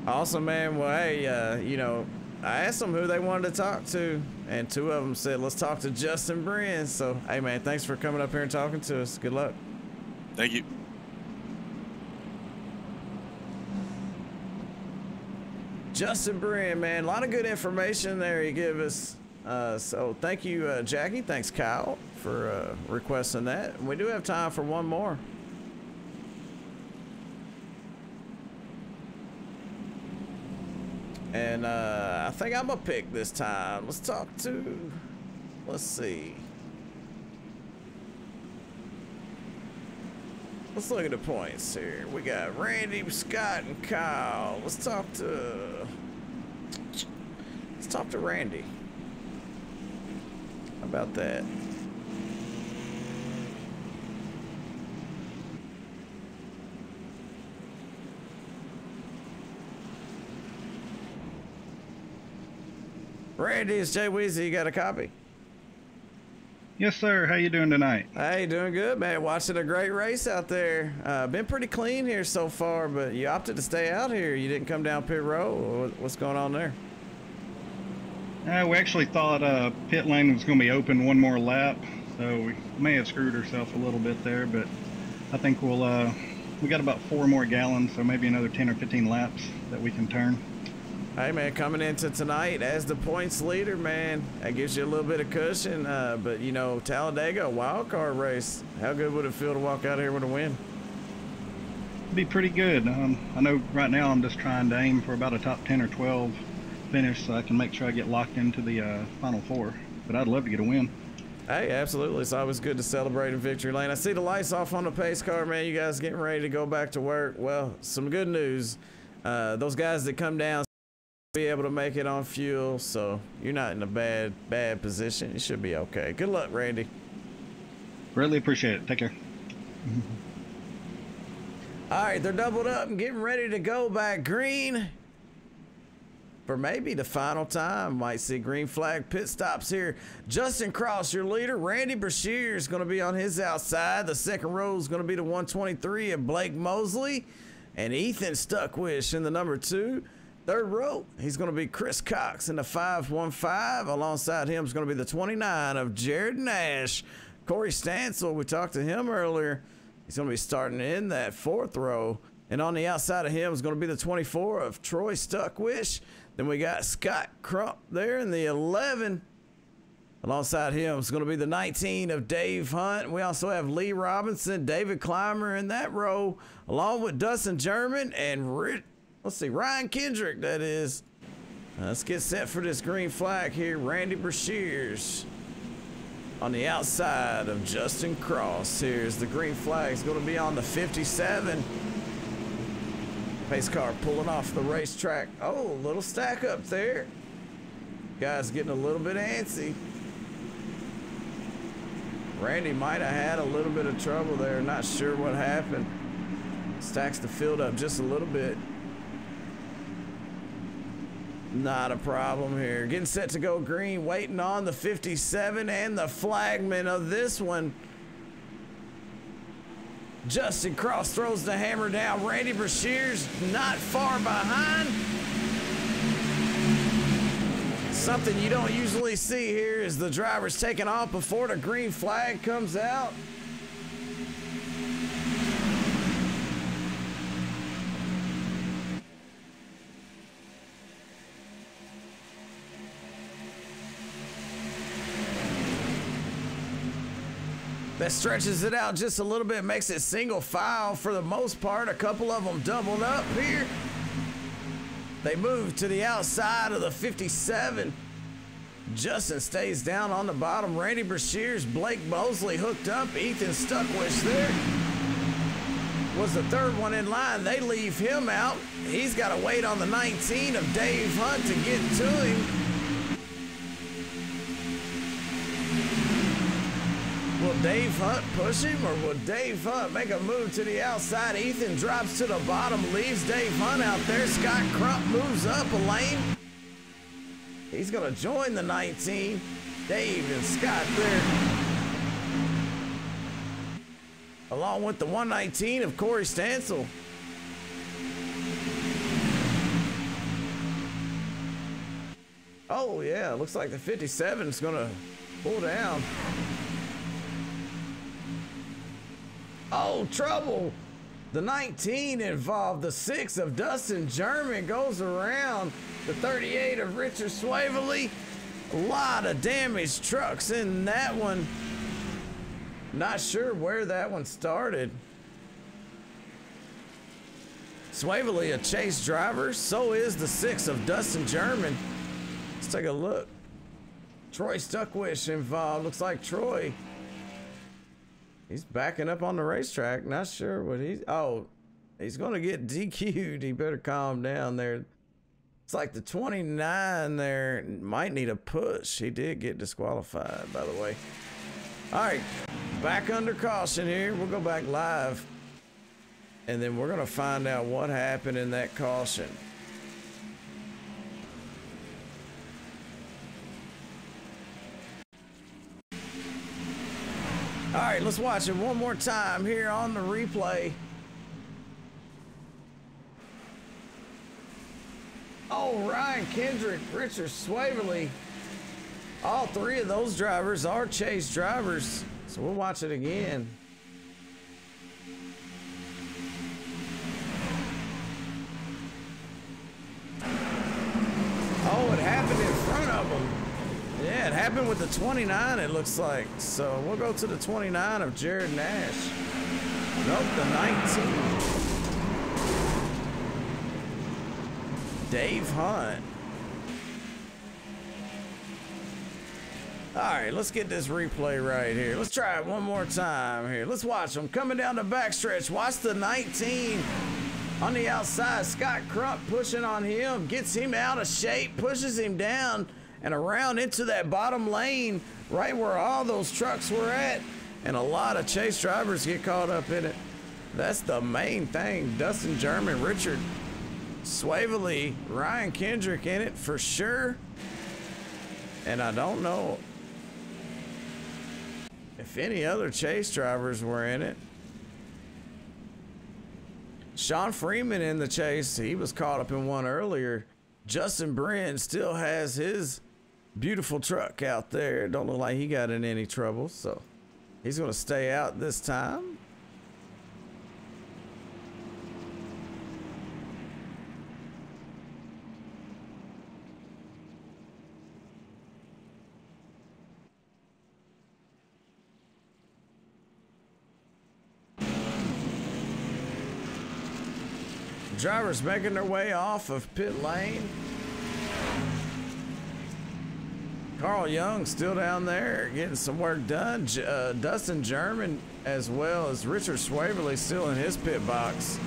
Speaker 1: Awesome, man. Well, hey, you know, I asked them who they wanted to talk to, and 2 of them said, let's talk to Justin Bryn. So, hey, man, thanks for coming up here and talking to us. Good luck.
Speaker 3: Thank you.
Speaker 1: Justin Bryn, man, a lot of good information there he gave us. So thank you, Jackie. Thanks, Kyle, for requesting that. And we do have time for one more. And I think I'm gonna pick this time. Let's talk to, let's see. Let's look at the points here. We got Randy, Scott, and Kyle. Let's talk to Randy. How about that? Randy, it's Jay Weezy. You got a copy?
Speaker 4: Yes, sir. How you doing tonight?
Speaker 1: Hey, doing good, man. Watching a great race out there. Been pretty clean here so far, but you opted to stay out here. You didn't come down pit road. What's going on there?
Speaker 4: We actually thought pit lane was going to be open one more lap, so we may have screwed ourselves a little bit there, but I think we got about 4 more gallons, so maybe another 10 or 15 laps that we can turn.
Speaker 1: Hey, man, coming into tonight as the points leader, man, that gives you a little bit of cushion. But, you know, Talladega, a wild card race. How good would it feel to walk out here with a win?
Speaker 4: It'd be pretty good. I know right now I'm just trying to aim for about a top 10 or 12 finish so I can make sure I get locked into the Final 4. But I'd love to get a win.
Speaker 1: Hey, absolutely. It's always good to celebrate in victory lane. I see the lights off on the pace car, man. You guys getting ready to go back to work. Well, some good news. Those guys that come down be able to make it on fuel, so you're not in a bad position. You should be okay. Good luck, Randy.
Speaker 4: Really appreciate it. Take care.
Speaker 1: All right, they're doubled up and getting ready to go back green for maybe the final time. Might see green flag pit stops here. Justin Cross, your leader. Randy Brashear is going to be on his outside. The second row is going to be the 123 of Blake Moseley and Ethan Stuckwisch in the number 2. Third row, he's going to be Chris Cox in the 515. Alongside him is going to be the 29 of Jared Nash. Corey Stansel, we talked to him earlier. He's going to be starting in that 4th row. And on the outside of him is going to be the 24 of Troy Stuckwisch. Then we got Scott Crump there in the 11. Alongside him is going to be the 19 of Dave Hunt. We also have Lee Robinson, David Clymer in that row, along with Dustin German and Ryan Kendrick, that is. Let's get set for this green flag here. Randy Brashear's on the outside of Justin Cross. Here's the green flag. It's going to be on the 57. Pace car pulling off the racetrack. Oh, a little stack up there. Guys getting a little bit antsy. Randy might have had a little bit of trouble there. Not sure what happened. Stacks the field up just a little bit. Not a problem here. Getting set to go green, waiting on the 57 and the flagman of this one. Justin Cross throws the hammer down. Randy Brashear's not far behind. Something you don't usually see here is the drivers taking off before the green flag comes out. That stretches it out just a little bit, makes it single file for the most part. A couple of them doubled up here. They move to the outside of the 57. Justin stays down on the bottom. Randy Brashear's Blake Moseley hooked up. Ethan Stuckwisch there was the third one in line. They leave him out. He's got to wait on the 19 of Dave Hunt to get to him. Will Dave Hunt push him, or will Dave Hunt make a move to the outside? Ethan drops to the bottom, leaves Dave Hunt out there. Scott Crump moves up a lane. He's going to join the 19. Dave and Scott there. Along with the 119 of Corey Stansel. Oh, yeah, looks like the 57 is going to pull down. Oh, trouble. The 19 involved. The 6 of Dustin German goes around. The 38 of Richard Swavely. A lot of damaged trucks in that one. Not sure where that one started. Swavely a chase driver. So is the 6 of Dustin German. Let's take a look. Troy Stuckwisch involved. Looks like Troy. He's backing up on the racetrack. Not sure what he's... Oh, he's going to get DQ'd. He better calm down there. It's like the 29 there might need a push. He did get disqualified, by the way. All right, back under caution here. We'll go back live. And then we're going to find out what happened in that caution. All right, let's watch it one more time here on the replay. Oh, Ryan Kendrick, Richard Swavely. All three of those drivers are chase drivers. So we'll watch it again. Oh, it happened in front of them. Yeah, it happened with the 29, it looks like. So we'll go to the 29 of Jared Nash. Nope, the 19. Dave Hunt. All right, let's get this replay right here. Let's try it one more time here. Let's watch them coming down the backstretch. Watch the 19 on the outside. Scott Crump pushing on him, gets him out of shape, pushes him down and around into that bottom lane, right where all those trucks were at. And a lot of chase drivers get caught up in it. That's the main thing. Dustin German, Richard Swavely, Ryan Kendrick in it for sure. And I don't know if any other chase drivers were in it. Sean Freeman in the chase, he was caught up in one earlier. Justin Brin still has his beautiful truck out there. Don't look like he got in any trouble, so he's going to stay out this time. Drivers making their way off of pit lane. Carl Young still down there getting some work done. Dustin German as well as Richard Swavely still in his pit box.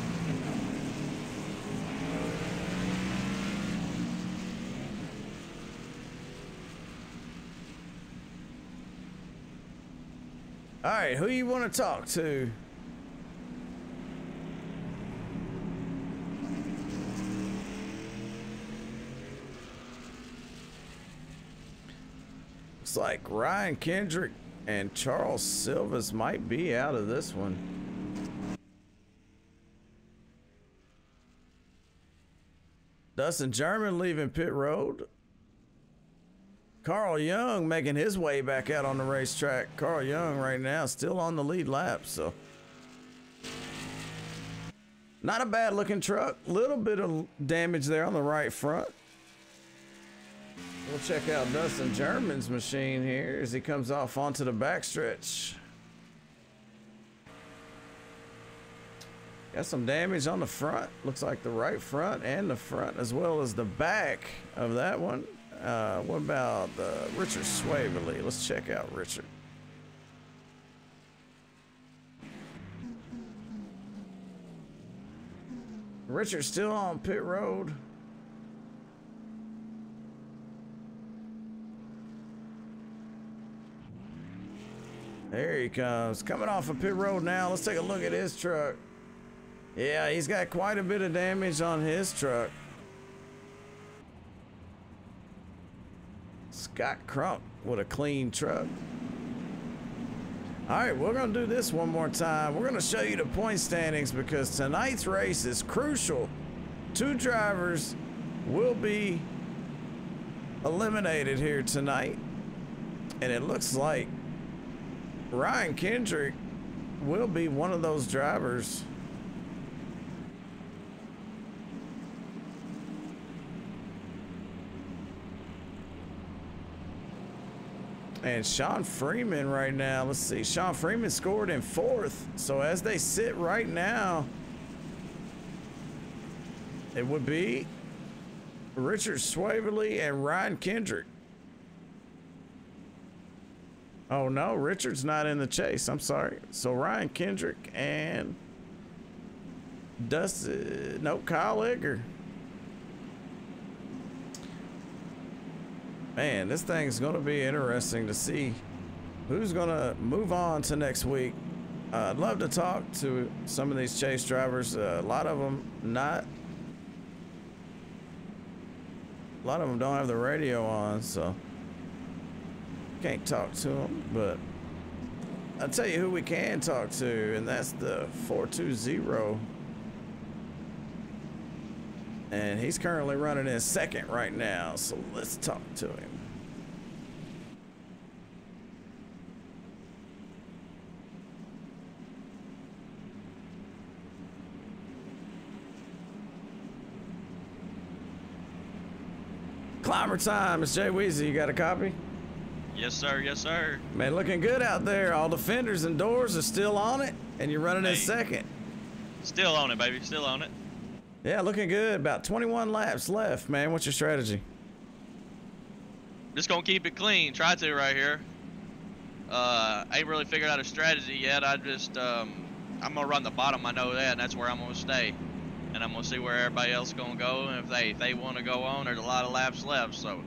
Speaker 1: All right, who you want to talk to? Looks like Ryan Kendrick and Charles Silvas might be out of this one. Dustin German leaving pit road. Carl Young making his way back out on the racetrack. Carl Young right now still on the lead lap, so not a bad looking truck. Little bit of damage there on the right front. We'll check out Dustin German's machine here as he comes off onto the backstretch. Got some damage on the front. Looks like the right front and the front as well as the back of that one. What about Richard Swaverly? Let's check out Richard. Richard's still on pit road. There he comes, coming off of pit road now. Let's take a look at his truck. Yeah, he's got quite a bit of damage on his truck. Scott Crump with a clean truck. All right, we're gonna do this one more time. We're gonna show you the point standings because tonight's race is crucial. 2 drivers will be eliminated here tonight. And it looks like Ryan Kendrick will be one of those drivers. And Sean Freeman right now, let's see, Sean Freeman scored in 4th. So as they sit right now, it would be Richard Swaverly and Ryan Kendrick. Oh no, Richard's not in the chase, I'm sorry. So Ryan Kendrick and Dustin, nope, Kyle Edgar. Man, this thing's gonna be interesting to see who's gonna move on to next week. I'd love to talk to some of these chase drivers. A lot of them don't have the radio on, so can't talk to them. But I'll tell you who we can talk to, and that's the 420. And he's currently running in 2nd right now, so let's talk to him. Climber time, it's Jay Weezy. You got a copy?
Speaker 5: Yes, sir. Yes, sir.
Speaker 1: Man, looking good out there. All the fenders and doors are still on it, and you're running in 2nd.
Speaker 5: Still on it, baby. Still on it.
Speaker 1: Yeah, looking good. About 21 laps left, man. What's your strategy?
Speaker 5: Just gonna keep it clean. Try to right here. I ain't really figured out a strategy yet. I'm gonna run the bottom. I know that, and that's where I'm gonna stay. And I'm gonna see where everybody else gonna go. And if they want to go on, there's a lot of laps left. So.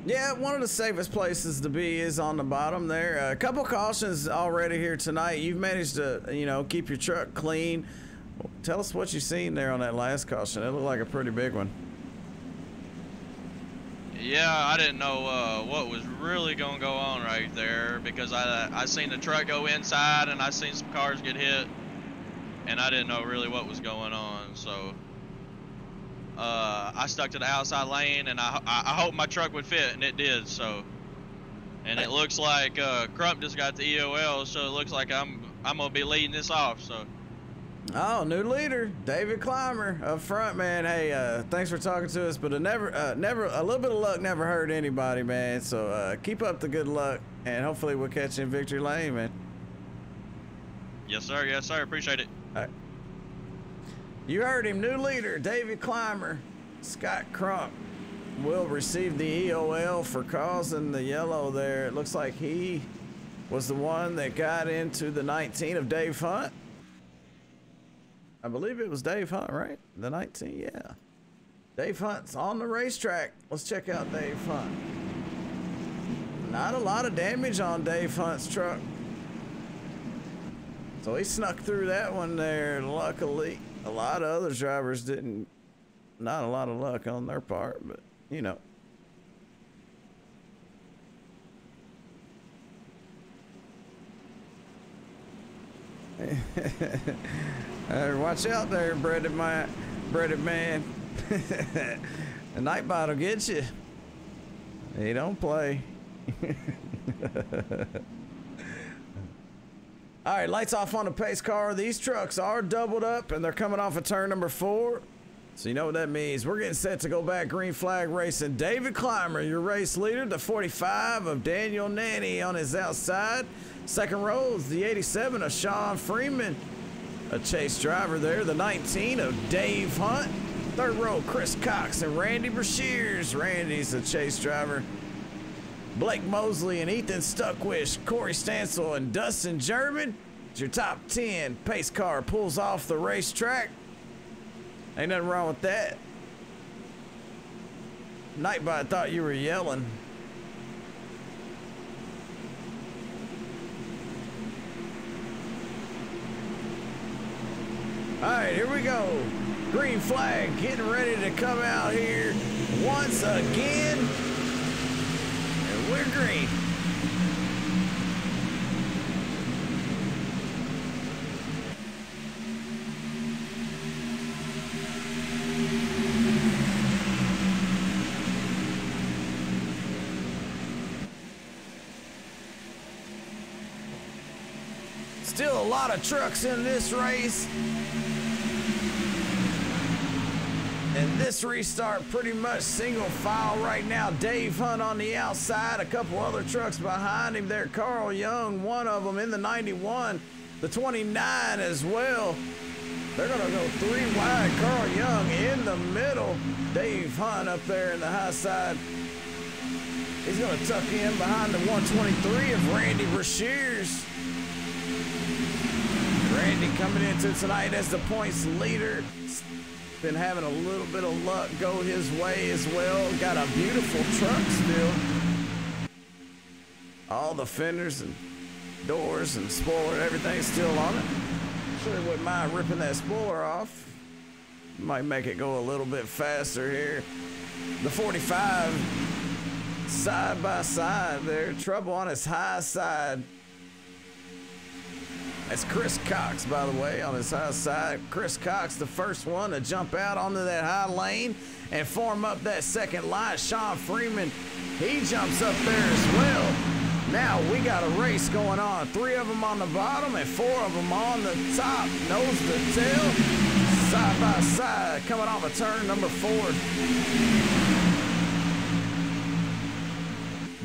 Speaker 1: Yeah, one of the safest places to be is on the bottom there. A couple cautions already here tonight. You've managed to, you know, keep your truck clean. Tell us what you seen there on that last caution. It looked like a pretty big one.
Speaker 5: Yeah, I didn't know what was really gonna go on right there because I seen the truck go inside and I seen some cars get hit, and I didn't know really what was going on. So I stuck to the outside lane, and I hoped my truck would fit, and it did. So, and it looks like Crump just got the EOL, so it looks like I'm gonna be leading this off. So.
Speaker 1: Oh, new leader, David Clymer up front, man. Hey, thanks for talking to us, but a little bit of luck never hurt anybody, man. So keep up the good luck, and hopefully we'll catch you in victory lane, man.
Speaker 5: Yes, sir. Yes, sir. Appreciate it.
Speaker 1: All right. You heard him, new leader, David Clymer. Scott Crump will receive the EOL for causing the yellow there. It looks like he was the one that got into the 19 of Dave Hunt. I believe it was Dave Hunt, right? The 19, yeah. Dave Hunt's on the racetrack. Let's check out Dave Hunt. Not a lot of damage on Dave Hunt's truck. So he snuck through that one there, luckily. A lot of other drivers didn't, not a lot of luck on their part, but you know. Watch out there, breaded man. The Nightbot will get you. He don't play. All right, lights off on the pace car. These trucks are doubled up and they're coming off of turn number 4. So you know what that means. We're getting set to go back green flag racing. David Clymer, your race leader, the 45 of Daniel Nanny on his outside. Second row is the 87 of Sean Freeman, a chase driver there. The 19 of Dave Hunt. Third row, Chris Cox and Randy Brashears. Randy's a chase driver. Blake Moseley and Ethan Stuckwisch, Corey Stansel and Dustin German. It's your top 10. Pace car pulls off the racetrack. Ain't nothing wrong with that. Nightbot thought you were yelling. All right, here we go. Green flag getting ready to come out here once again. And we're green. Still a lot of trucks in this race. And this restart pretty much single file right now. Dave Hunt on the outside, a couple other trucks behind him there. Carl Young, one of them in the 91, the 29 as well. They're gonna go 3 wide. Carl Young in the middle. Dave Hunt up there in the high side. He's gonna tuck in behind the 123 of Randy Brashears. Randy coming into tonight as the points leader. Been having a little bit of luck go his way as well. Got a beautiful truck still. All the fenders and doors and spoiler, everything's still on it. Sure wouldn't mind ripping that spoiler off. Might make it go a little bit faster here. The 45 side by side there. Trouble on his high side. That's Chris Cox, by the way, on his high side. Chris Cox, the first one to jump out onto that high lane and form up that second line. Sean Freeman, he jumps up there as well. Now we got a race going on. 3 of them on the bottom and 4 of them on the top. Nose to tail, side by side, coming off of turn number 4.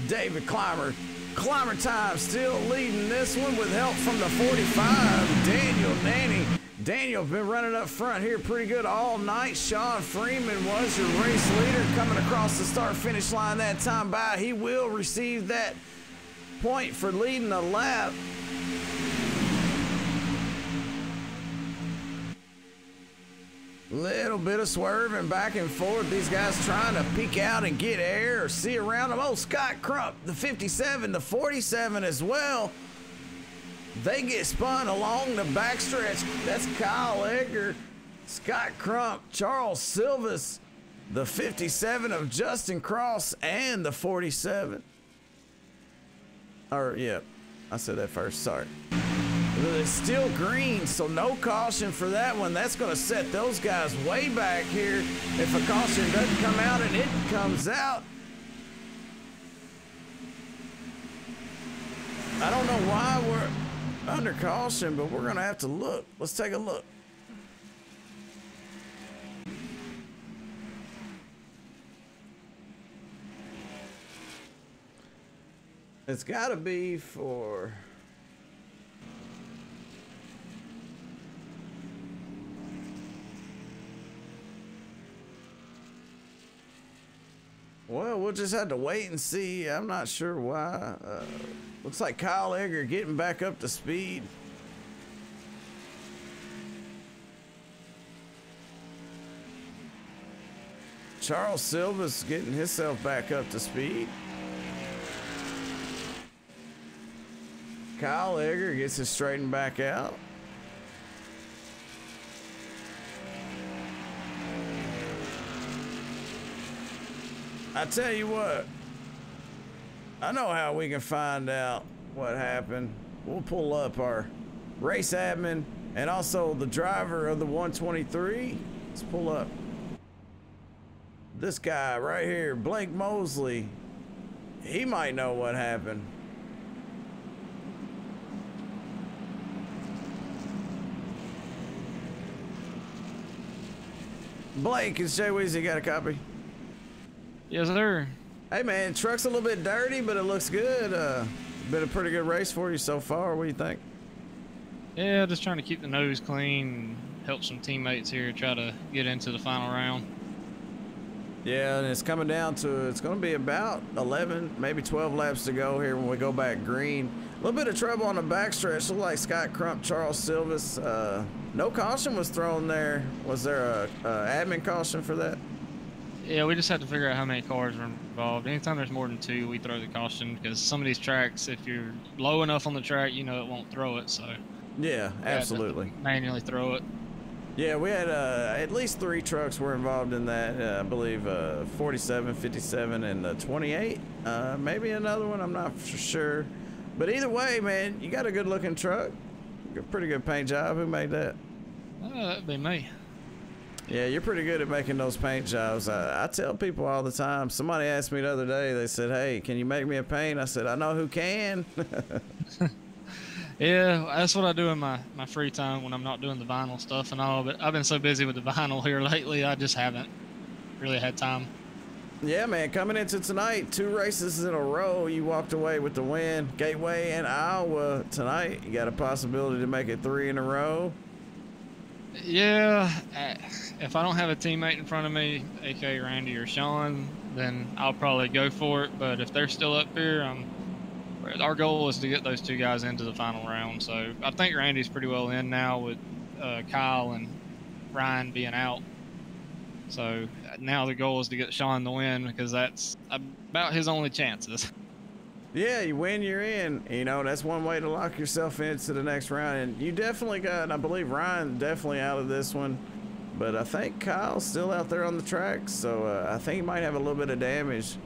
Speaker 1: David Clymer. Climber time still leading this one with help from the 45, Daniel Nanny. Daniel been running up front here pretty good all night. Sean Freeman was your race leader coming across the start-finish line that time by. He will receive that point for leading a lap. Little bit of swerving back and forth. These guys trying to peek out and get air or see around them. Oh, Scott Crump, the 57, the 47 as well. They get spun along the backstretch. That's Kyle Edgar, Scott Crump, Charles Silvas, the 57 of Justin Cross, and the 47. Or, yeah, I said that first, sorry. It's still green, so no caution for that one. That's going to set those guys way back here. If a caution doesn't come out and it comes out. I don't know why we're under caution, but we're going to have to look. Let's take a look. It's got to be for... Well, we'll just have to wait and see. I'm not sure why. Looks like Kyle Edgar getting back up to speed. Charles Silva's getting himself back up to speed. Kyle Edgar gets it straightened back out. I tell you what, I know how we can find out what happened. We'll pull up our race admin, and also the driver of the 123. Let's pull up. This guy right here, Blake Moseley. He might know what happened. Blake, is Jay Weezy got a copy?
Speaker 6: Yes, sir.
Speaker 1: Hey, man, truck's a little bit dirty, but it looks good. Been a pretty good race for you so far. What do you think?
Speaker 6: Yeah, just trying to keep the nose clean, help some teammates here, try to get into the final round.
Speaker 1: Yeah, and it's coming down to, it's going to be about 11, maybe 12 laps to go here when we go back green. A little bit of trouble on the backstretch. Looked like Scott Crump, Charles Silvis. No caution was thrown there. Was there a admin caution for that?
Speaker 6: Yeah, we just have to figure out how many cars are involved. Anytime there's more than 2, we throw the caution, because some of these tracks, if you're low enough on the track, you know it won't throw it, so.
Speaker 1: Yeah, absolutely.
Speaker 6: Manually throw it.
Speaker 1: Yeah, we had at least 3 trucks were involved in that. I believe 47, 57, and 28. Maybe another one, I'm not for sure. But either way, man, you got a good looking truck. Pretty good paint job. Who made that?
Speaker 6: That'd be me.
Speaker 1: Yeah, you're pretty good at making those paint jobs. I tell people all the time. Somebody asked me the other day, they said, hey, can you make me a paint? I said, I know who can.
Speaker 6: Yeah, that's what I do in my free time when I'm not doing the vinyl stuff and all, but I've been so busy with the vinyl here lately, I just haven't really had time.
Speaker 1: Yeah, man, coming into tonight, 2 races in a row, you walked away with the win. Gateway and Iowa tonight. You got a possibility to make it 3 in a row.
Speaker 6: Yeah, if I don't have a teammate in front of me, aka Randy or Sean, then I'll probably go for it, but if they're still up here, our goal is to get those 2 guys into the final round. So I think Randy's pretty well in now with Kyle and Ryan being out. So now the goal is to get Sean the win, because that's about his only chances.
Speaker 1: Yeah, you win, you're in. You know, that's one way to lock yourself into the next round. And you definitely got, I believe Ryan definitely out of this one. But I think Kyle's still out there on the track. So I think he might have a little bit of damage.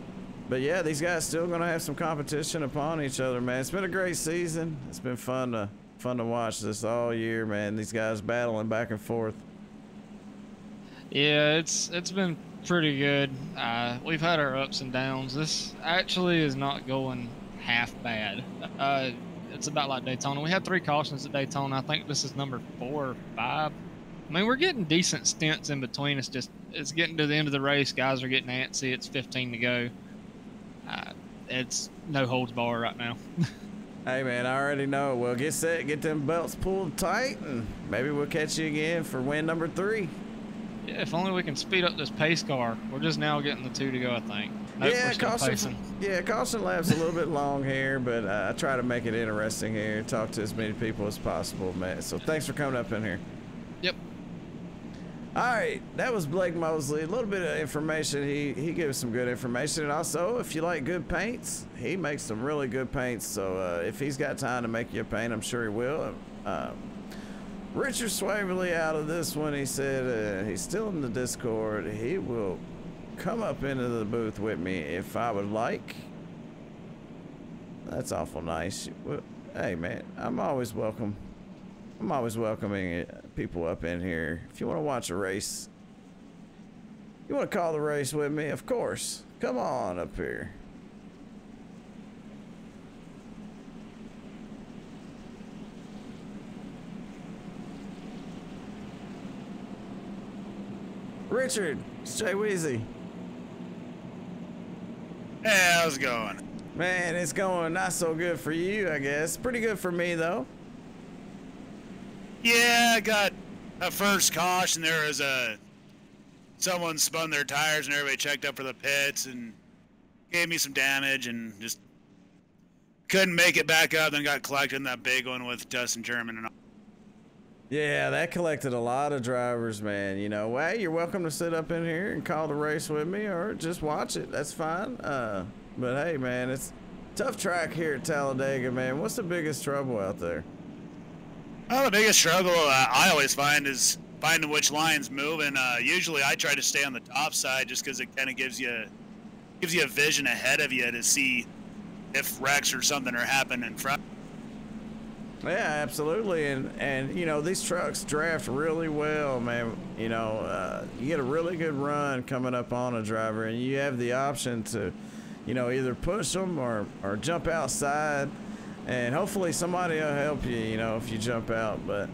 Speaker 1: But yeah, these guys still going to have some competition upon each other, man. It's been a great season. It's been fun to watch this all year, man. These guys battling back and forth.
Speaker 6: Yeah, it's been pretty good. We've had our ups and downs. This actually is not going half bad. It's about like Daytona. We had 3 cautions at Daytona. I think this is number 4 or 5. I mean, we're getting decent stints in between. It's getting to the end of the race. Guys are getting antsy. It's 15 to go. It's no holds bar right now.
Speaker 1: Hey, man, I already know. Well, get set, get them belts pulled tight, and maybe we'll catch you again for win number 3.
Speaker 6: Yeah, if only we can speed up this pace car. We're just now getting the 2 to go, I think. Nope,
Speaker 1: caution lap's a little bit long here, but I try to make it interesting here. Talk to as many people as possible, man. So thanks for coming up in here.
Speaker 6: Yep.
Speaker 1: All right, that was Blake Moseley. A little bit of information. He gives some good information, and also if you like good paints, he makes some really good paints. So if he's got time to make you a paint, I'm sure he will. Richard Swaverly out of this one. He said he's still in the Discord. He will come up into the booth with me if I would like. That's awful nice. Well, hey man, I'm always welcome. I'm always welcoming people up in here. If you want to watch a race, you want to call the race with me, of course. Come on up here. Richard, it's Jay Weezy.
Speaker 7: Hey, how's it going?
Speaker 1: Man, it's going not so good for you, I guess. Pretty good for me, though.
Speaker 7: Yeah, I got a first caution. There was someone spun their tires and everybody checked up for the pits and gave me some damage and just couldn't make it back up. Then got collected in that big one with Dustin German and all.
Speaker 1: Yeah, that collected a lot of drivers, man. You know, hey, you're welcome to sit up in here and call the race with me or just watch it. That's fine. But hey, man, it's a tough track here at Talladega, man. What's the biggest trouble out there?
Speaker 7: Well, the biggest struggle I always find is finding which line's moving. Usually I try to stay on the top side just because it kind of gives you a vision ahead of you to see if wrecks or something are happening in front.
Speaker 1: Yeah, absolutely, and you know, these trucks draft really well, man. You know, you get a really good run coming up on a driver, and you have the option to, you know, either push them or jump outside, and hopefully somebody will help you, you know, if you jump out. But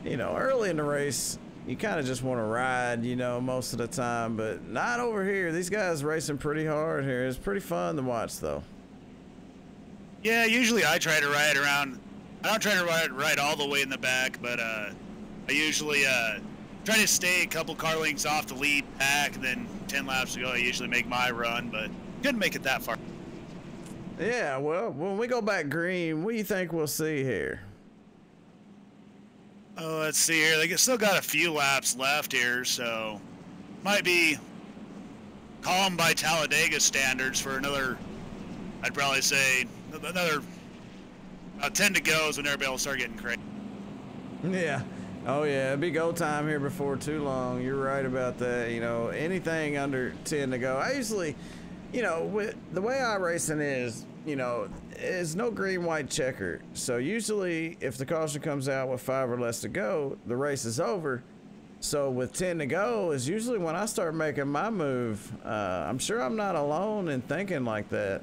Speaker 1: you know, early in the race, you kind of just want to ride, you know, most of the time, but not over here. These guys racing pretty hard here. It's pretty fun to watch, though.
Speaker 7: Yeah, usually I try to ride around. I don't try to ride all the way in the back, but I usually try to stay a couple car lengths off the lead pack, and then 10 laps to go, I usually make my run, but couldn't make it that far.
Speaker 1: Yeah, well, when we go back green, what do you think we'll see here?
Speaker 7: Oh, let's see here. They still got a few laps left here, so might be calm by Talladega standards for another, I'd probably say, another 10 to go is when everybody will start getting crazy.
Speaker 1: Yeah. Oh, yeah. It'll be go time here before too long. You're right about that. You know, anything under 10 to go. I usually, you know, with the way iRacing is, you know, it's no green, white checker. So usually if the caution comes out with 5 or less to go, the race is over. So with 10 to go is usually when I start making my move. I'm sure I'm not alone in thinking like that.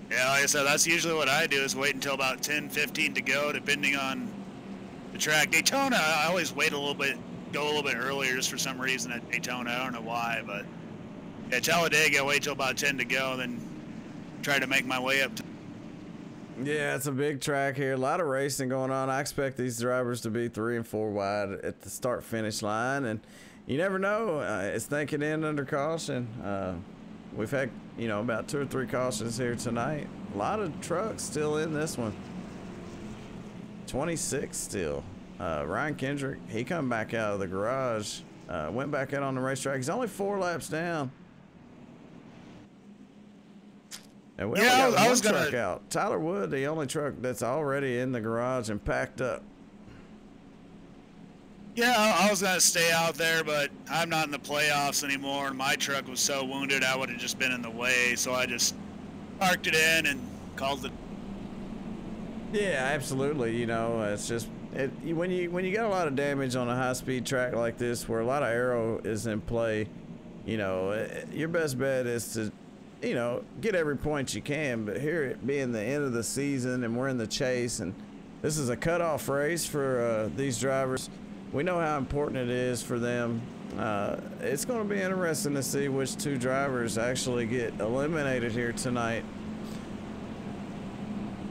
Speaker 7: Yeah, like I said, that's usually what I do, is wait until about 10, 15 to go, depending on the track. Daytona, I always wait a little bit, go a little bit earlier just for some reason at Daytona. I don't know why, but yeah, Talladega, I wait till about 10 to go, then try to make my way up.
Speaker 1: Yeah, it's a big track here. A lot of racing going on. I expect these drivers to be 3 and 4 wide at the start-finish line, and you never know. It's thinking in under caution. We've had, you know, about 2 or 3 cautions here tonight. A lot of trucks still in this one. 26 still. Ryan Kendrick, he come back out of the garage, went back out on the racetrack. He's only 4 laps down. And we only got one truck out. Tyler Wood, the only truck that's already in the garage and packed up.
Speaker 7: Yeah, I was going to stay out there, but I'm not in the playoffs anymore, and my truck was so wounded I would have just been in the way, so I just parked it in and called it. Yeah,
Speaker 1: absolutely. You know, it's just when you got a lot of damage on a high-speed track like this, where a lot of aero is in play, you know, your best bet is to, you know, get every point you can. But here, it being the end of the season, and we're in the chase, and this is a cutoff race for these drivers. We know how important it is for them. It's going to be interesting to see which 2 drivers actually get eliminated here tonight.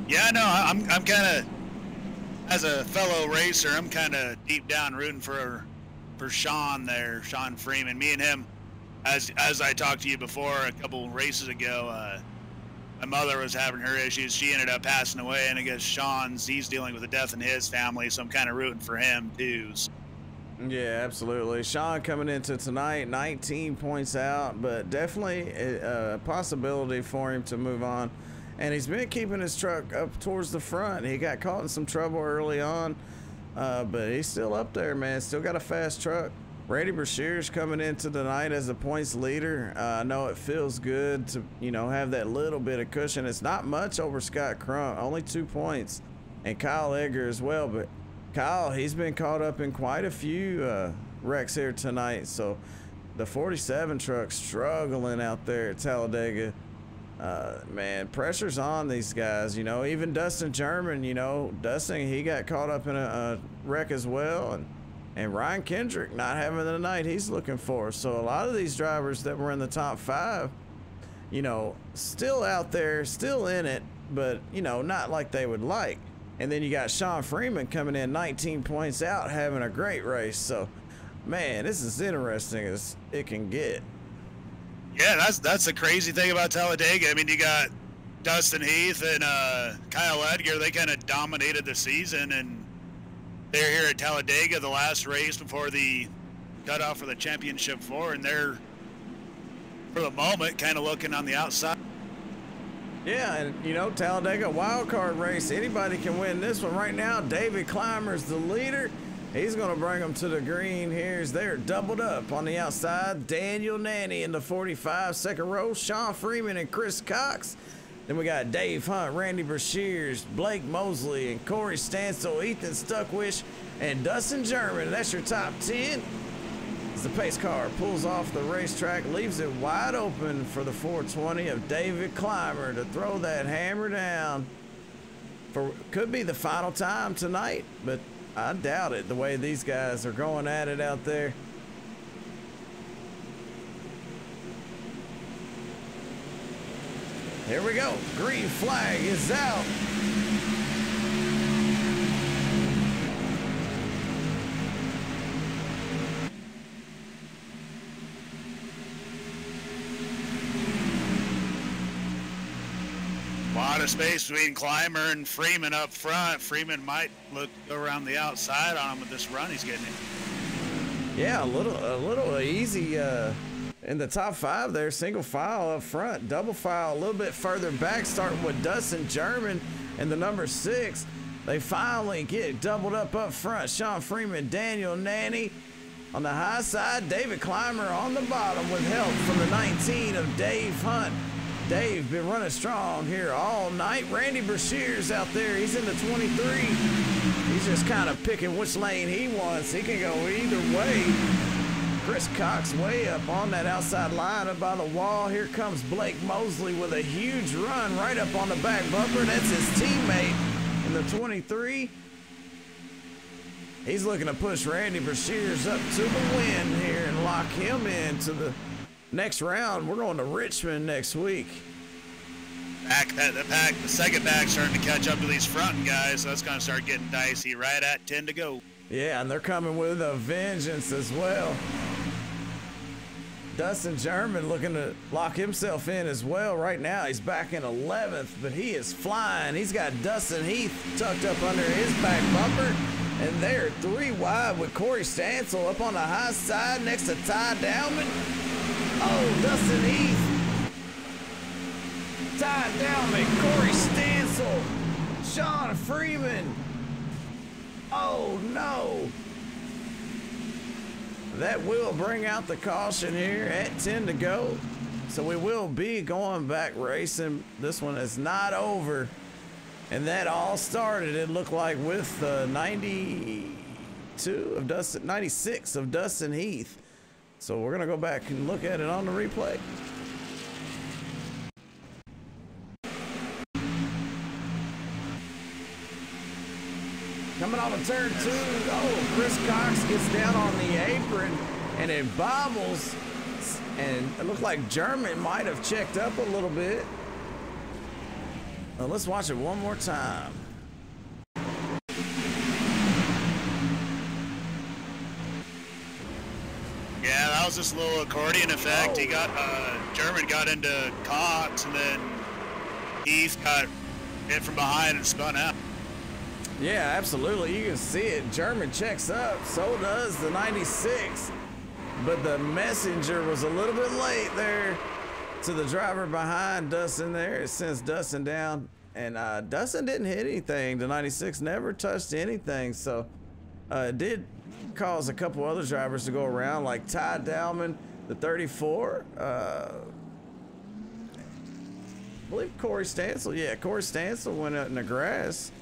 Speaker 7: Yeah, no, I'm kind of, as a fellow racer, I'm kind of deep down rooting for Sean there, Sean Freeman. Me and him, as I talked to you before a couple races ago, my mother was having her issues. She ended up passing away, and I guess he's dealing with a death in his family, so I'm kind of rooting for him too.
Speaker 1: Yeah, absolutely. Sean coming into tonight, 19 points out, but definitely a possibility for him to move on. And he's been keeping his truck up towards the front. He got caught in some trouble early on, but he's still up there, man. Still got a fast truck. Randy Brashear's coming into tonight as the points leader. I know it feels good to, you know, have that little bit of cushion. It's not much over Scott Crump, only 2 points, and Kyle Edgar as well. But Kyle, he's been caught up in quite a few wrecks here tonight. So the 47 truck struggling out there at Talladega. Man, pressure's on these guys. You know, even Dustin German. You know, Dustin, he got caught up in a wreck as well, and Ryan Kendrick not having the night he's looking for. So a lot of these drivers that were in the top 5, you know, still out there, still in it, but, you know, not like they would like. And then you got Sean Freeman coming in 19 points out, having a great race. So, man, this is interesting as it can get.
Speaker 7: Yeah, that's the crazy thing about Talladega. I mean, you got Dustin Heath and Kyle Edgar. They kind of dominated the season, and they're here at Talladega, the last race before the cutoff for the championship 4, and they're, for the moment, kind of looking on the outside.
Speaker 1: Yeah, and you know, Talladega wild card race. Anybody can win this one right now. David Clymer's the leader. He's going to bring them to the green here as they're doubled up on the outside. Daniel Nanny in the 45, second row. Sean Freeman and Chris Cox Then we got Dave Hunt, Randy Brashears, Blake Moseley, and Corey Stansel, Ethan Stuckwisch, and Dustin German. That's your top 10. As the pace car pulls off the racetrack, leaves it wide open for the 420 of David Clymer to throw that hammer down. Could be the final time tonight, but I doubt it the way these guys are going at it out there. Here we go. Green flag is out.
Speaker 7: A lot of space between Clymer and Freeman up front. Freeman might go around the outside on him with this run he's getting.
Speaker 1: Yeah, a little easy in the top 5 there. Single file up front, double file a little bit further back, starting with Dustin German and the number 6. They finally get doubled up front. Sean Freeman, Daniel Nanny on the high side, David Clymer on the bottom with help from the 19 of Dave Hunt. Dave been running strong here all night. Randy Brashears out there, he's in the 23. He's just kind of picking which lane he wants. He can go either way. Chris Cox way up on that outside line up by the wall. Here comes Blake Moseley with a huge run right up on the back bumper. That's his teammate in the 23. He's looking to push Randy Brashears up to the win here and lock him into the next round. We're going to Richmond next week.
Speaker 7: The second pack starting to catch up to these front guys, so that's going to start getting dicey right at 10 to go.
Speaker 1: Yeah, and they're coming with a vengeance as well. Dustin German looking to lock himself in as well. Right now, he's back in 11th, but he is flying. He's got Dustin Heath tucked up under his back bumper, and they're 3 wide with Corey Stansel up on the high side next to Ty Dowman. Oh, Dustin Heath, Ty Dowman, Corey Stansel, Sean Freeman. Oh no. That will bring out the caution here at 10 to go. So we will be going back racing. This one is not over. And that all started, it looked like, with 96 of Dustin Heath. So we're gonna go back and look at it on the replay. Coming on to turn 2, oh, Chris Cox gets down on the apron and it bobbles, and it looked like German might have checked up a little bit. Well, let's watch it one more time.
Speaker 7: Yeah, that was just a little accordion effect.
Speaker 1: Oh.
Speaker 7: He got, German got into Cox, and then Heath got hit from behind and spun out.
Speaker 1: Yeah, absolutely. You can see it. German checks up. So does the 96. But the messenger was a little bit late there to the driver behind Dustin there. It sends Dustin down. And Dustin didn't hit anything. The 96 never touched anything. So it did cause a couple other drivers to go around, like Ty Dowman, the 34. I believe Corey Stansel. Yeah, Corey Stansel went out in the grass.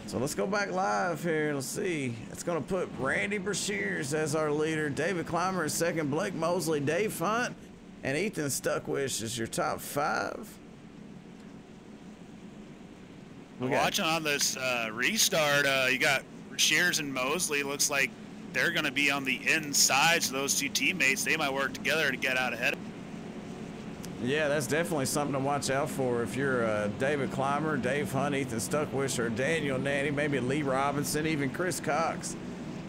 Speaker 1: So let's go back live here and let's see. It's going to put Randy Brashears as our leader. David Clymer is second. Blake Moseley, Dave Hunt, and Ethan Stuckwisch is your top 5.
Speaker 7: Watching on this restart, you got Brashears and Moseley. Looks like they're going to be on the inside, so those two teammates, they might work together to get out ahead.
Speaker 1: Yeah, that's definitely something to watch out for if you're David Clymer, Dave Hunt, Ethan Stuckwisch, or Daniel Nanny, maybe Lee Robinson, even Chris Cox.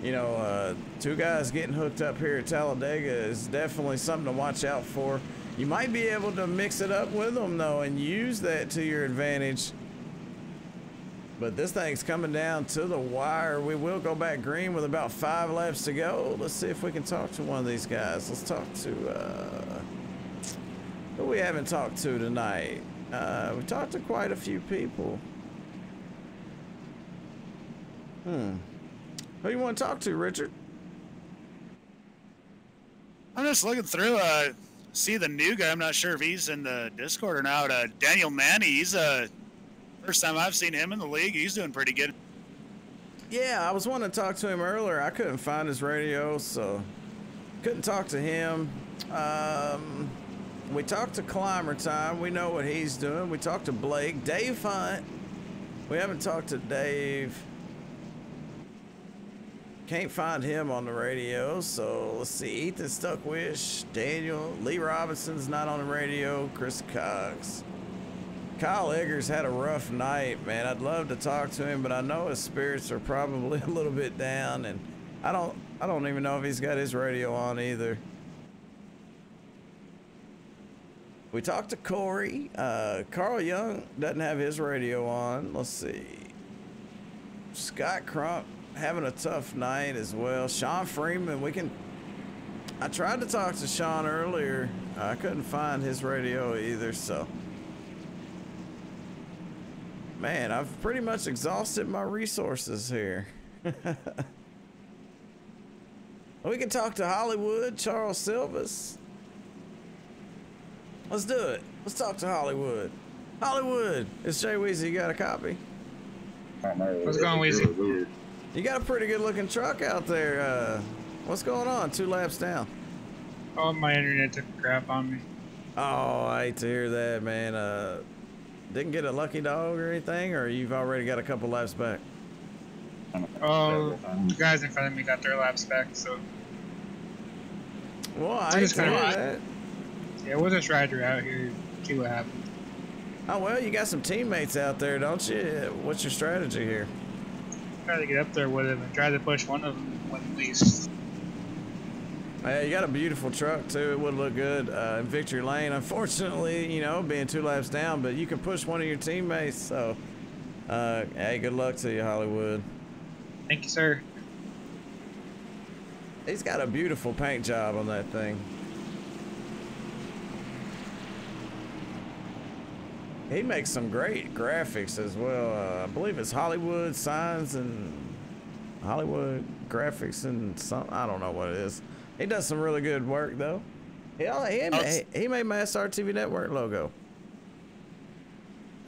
Speaker 1: You know, 2 guys getting hooked up here at Talladega is definitely something to watch out for. You might be able to mix it up with them, though, and use that to your advantage. But this thing's coming down to the wire. We will go back green with about 5 laps to go. Let's see if we can talk to one of these guys. Let's talk to... who we haven't talked to tonight. We talked to quite a few people. Who you want to talk to, Richard?
Speaker 7: I'm just looking through. see the new guy. I'm not sure if he's in the Discord or not. Daniel Manny. He's first time I've seen him in the league. He's doing pretty good.
Speaker 1: Yeah, I was wanting to talk to him earlier. I couldn't find his radio, so couldn't talk to him. We talked to Climber Time. We know what he's doing. We talked to Blake. Dave Hunt. We haven't talked to Dave. Can't find him on the radio, so let's see. Ethan Stuckwisch, Daniel, Lee Robinson's not on the radio, Chris Cox. Kyle Edgar's had a rough night, man. I'd love to talk to him, but I know his spirits are probably a little bit down, and I don't even know if he's got his radio on either. We talked to Corey. Carl Young doesn't have his radio on. Let's see. Scott Crump having a tough night as well. Sean Freeman, I tried to talk to Sean earlier. I couldn't find his radio either, so. Man, I've pretty much exhausted my resources here. We can talk to Hollywood, Charles Silvas. Let's do it. Let's talk to Hollywood. Hollywood, it's Jay Weezy. You got a copy?
Speaker 8: What's going on, Weezy?
Speaker 1: You got a pretty good looking truck out there. What's going on? 2 laps down.
Speaker 8: Oh, my internet took a crap on me.
Speaker 1: Oh, I hate to hear that, man. Didn't get a lucky dog or anything, or you've already got a couple laps back?
Speaker 8: Oh, the guys in front of me got their laps back, so.
Speaker 1: Well, I hate to hear that.
Speaker 8: Yeah, we'll just ride her out here, see what happens.
Speaker 1: Oh, well, you got some teammates out there, don't you? What's your strategy here?
Speaker 8: Try to get up there with him and try to push one of them at least.
Speaker 1: Yeah, you got a beautiful truck too. It would look good in victory lane. Unfortunately, you know, being 2 laps down, but you can push one of your teammates. So, hey, good luck to you, Hollywood.
Speaker 8: Thank you, sir.
Speaker 1: He's got a beautiful paint job on that thing. He makes some great graphics as well. I believe it's Hollywood Signs and Hollywood Graphics and some. I don't know what it is. He does some really good work though. He made my SRTV network logo.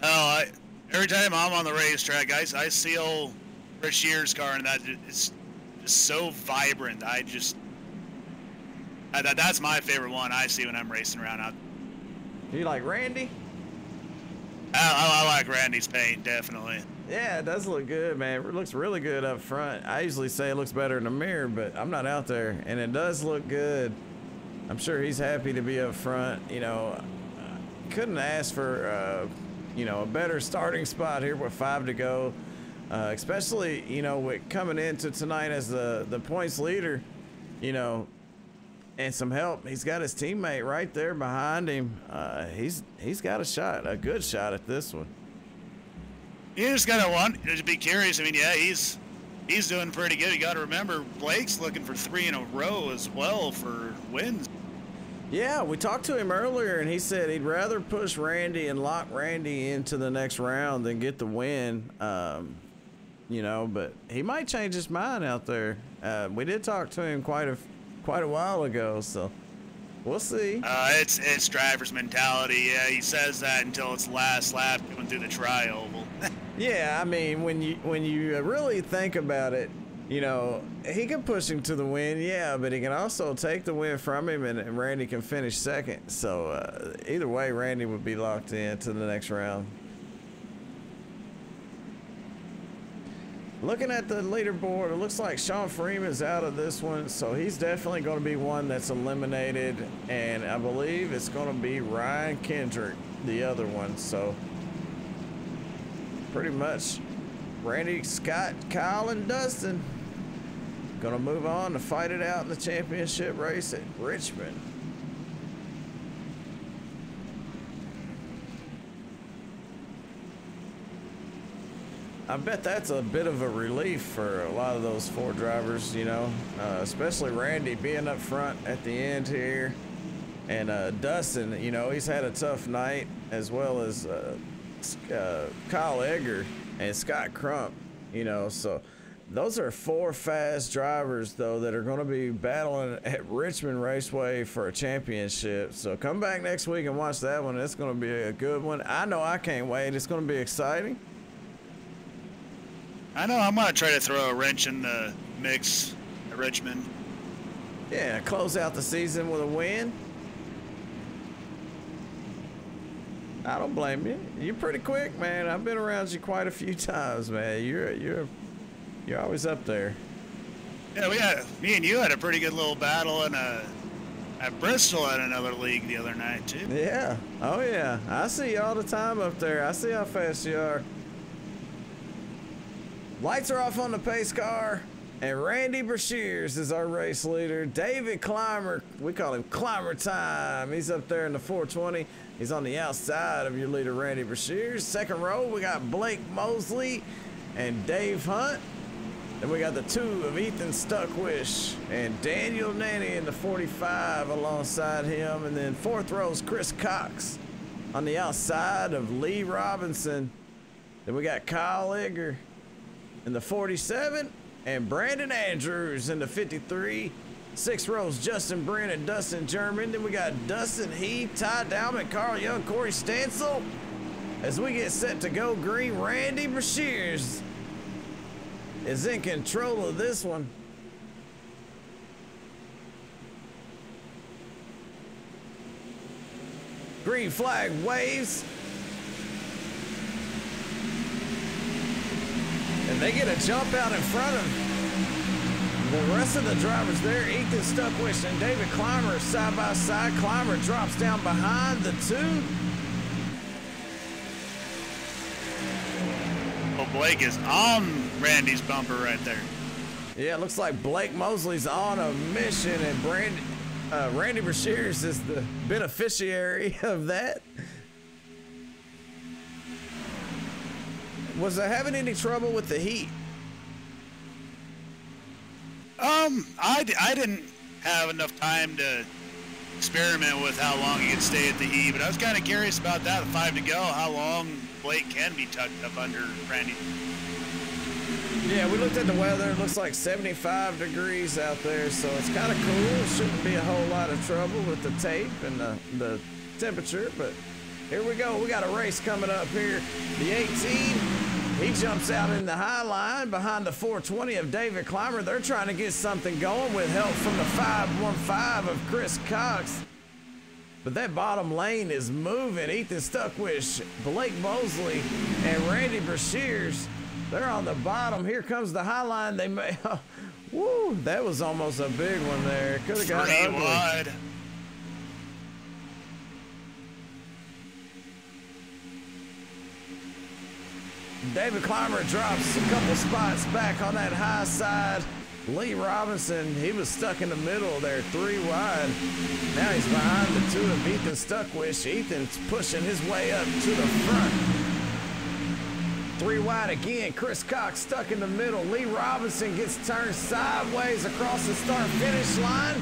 Speaker 7: Oh, every time I'm on the racetrack, I see old Rich Shear's car, and that it's just so vibrant. That's my favorite one I see when I'm racing around out.
Speaker 1: Do you like Randy?
Speaker 7: I like Randy's paint, definitely.
Speaker 1: Yeah, it does look good, man. It looks really good up front. I usually say it looks better in the mirror, but I'm not out there, and it does look good. I'm sure he's happy to be up front. You know, couldn't ask for, you know, a better starting spot here with 5 to go, especially, you know, with coming into tonight as the points leader, you know, and some help. He's got his teammate right there behind him. He's got a good shot at this one.
Speaker 7: You just gotta be curious. I mean, yeah, he's doing pretty good. You gotta remember Blake's looking for 3 in a row as well for wins.
Speaker 1: Yeah, we talked to him earlier, and he said he'd rather push Randy and lock Randy into the next round than get the win. You know, but he might change his mind out there. We did talk to him quite a while ago, so we'll see.
Speaker 7: It's driver's mentality. Yeah, he says that until it's last lap going through the tri-oval.
Speaker 1: Yeah, I mean, when you really think about it, you know, he can push him to the win, yeah, but he can also take the win from him, and Randy can finish second. So either way, Randy would be locked in to the next round. Looking at the leaderboard, it looks like Sean Freeman's out of this one, so he's definitely going to be one that's eliminated, and I believe it's going to be Ryan Kendrick, the other one. So pretty much Randy, Scott, Kyle, and Dustin going to move on to fight it out in the championship race at Richmond. I bet that's a bit of a relief for a lot of those 4 drivers, you know, especially Randy being up front at the end here. And Dustin, you know, he's had a tough night, as well as Kyle Edgar and Scott Crump, you know. So Those are 4 fast drivers, though, that are going to be battling at Richmond Raceway for a championship. So come back next week and watch that one. It's going to be a good one. I know I can't wait. It's going to be exciting.
Speaker 7: I know I'm going to try to throw a wrench in the mix at Richmond.
Speaker 1: Yeah, close out the season with a win. I don't blame you. You're pretty quick, man. I've been around you quite a few times, man. You're always up there.
Speaker 7: Yeah, me and you had a pretty good little battle at Bristol at another league the other night too.
Speaker 1: Yeah. Oh yeah. I see you all the time up there. I see how fast you are. Lights are off on the pace car, and Randy Brashears is our race leader. David Clymer, we call him Clymer Time. He's up there in the 420. He's on the outside of your leader, Randy Brashears. Second row, we got Blake Moseley and Dave Hunt. Then we got the 2 of Ethan Stuckwisch and Daniel Nanny in the 45 alongside him. And then fourth row is Chris Cox on the outside of Lee Robinson. Then we got Kyle Edgar in the 47 and Brandon Andrews in the 53. 6 rows, Justin Bryn and Dustin German. Then we got Dustin Heath, Ty Dowman, Carl Young, Corey Stansel. As we get set to go green, Randy Brashears is in control of this one. Green flag waves. And they get a jump out in front of the rest of the drivers there. Ethan Stuckwisch and David Clymer side by side. Clymer drops down behind the 2.
Speaker 7: Well, Blake is on Randy's bumper right there.
Speaker 1: Yeah, it looks like Blake Moseley's on a mission, and Randy Brashears is the beneficiary of that. Was I having any trouble with the heat?
Speaker 7: I didn't have enough time to experiment with how long he could stay at the heat, but I was kind of curious about that. 5 to go, how long Blake can be tucked up under Randy.
Speaker 1: Yeah, we looked at the weather. It looks like 75 degrees out there, so it's kind of cool. It shouldn't be a whole lot of trouble with the tape and the temperature, but here we go. We got a race coming up here. The 18, he jumps out in the high line behind the 420 of David Clymer. They're trying to get something going with help from the 515 of Chris Cox. But that bottom lane is moving. Ethan Stuckwisch, Blake Moseley, and Randy Brashears, they're on the bottom. Here comes the high line. They may, woo, that was almost a big one there. Could have got ugly.
Speaker 7: Wide.
Speaker 1: David Clymer drops a couple spots back on that high side. Lee Robinson, he was stuck in the middle there, 3 wide. Now he's behind the 2 of Ethan Stuckwisch. Ethan's pushing his way up to the front. 3 wide again. Chris Cox stuck in the middle. Lee Robinson gets turned sideways across the start-finish line.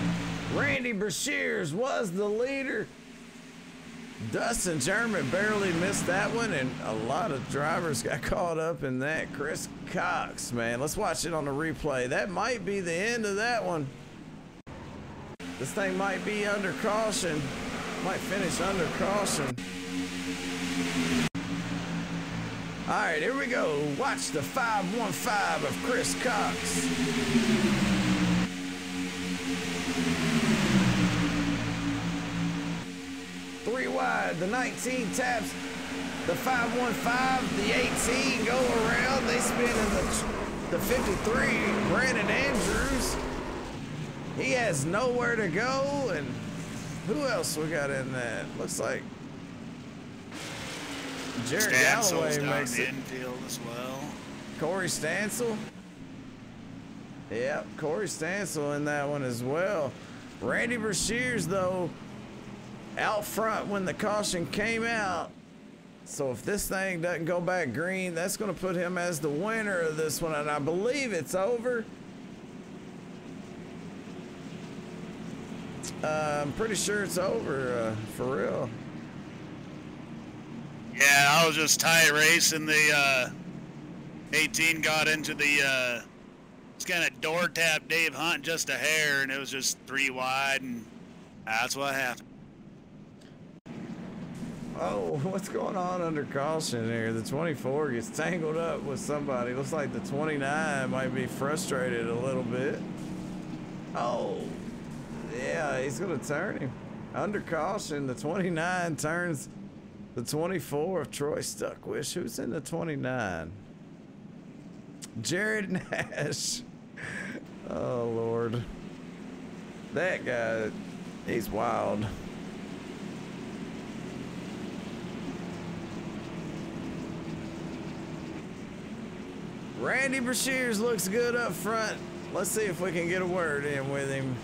Speaker 1: Randy Brashears was the leader. Dustin German barely missed that one, and a lot of drivers got caught up in that. Chris Cox, man, let's watch it on the replay. That might be the end of that one. This thing might be under caution. Might finish under caution. All right, here we go. Watch the 515 of Chris Cox. Three wide, the 19 taps the 515, the 18 go around. They spin in the 53. Brandon Andrews, he has nowhere to go. And who else we got in that? Looks like Jared Galloway makes it.
Speaker 7: Infield as well.
Speaker 1: Corey Stansel. Yep, Corey Stansel in that one as well. Randy Brashears, though, out front when the caution came out. So if this thing doesn't go back green, that's going to put him as the winner of this one. And I believe it's over. I'm pretty sure it's over, for real.
Speaker 7: Yeah, I was just tight racing. The 18 got into the just kind of door tapped Dave Hunt just a hair, and it was just 3 wide, and that's what happened.
Speaker 1: Oh, what's going on under caution here? The 24 gets tangled up with somebody. Looks like the 29 might be frustrated a little bit. Oh, yeah, he's going to turn him. Under caution, the 29 turns the 24 of Troy Stuckwisch. Who's in the 29? Jared Nash. Oh, Lord. That guy, he's wild. Randy Brashears looks good up front. Let's see if we can get a word in with him.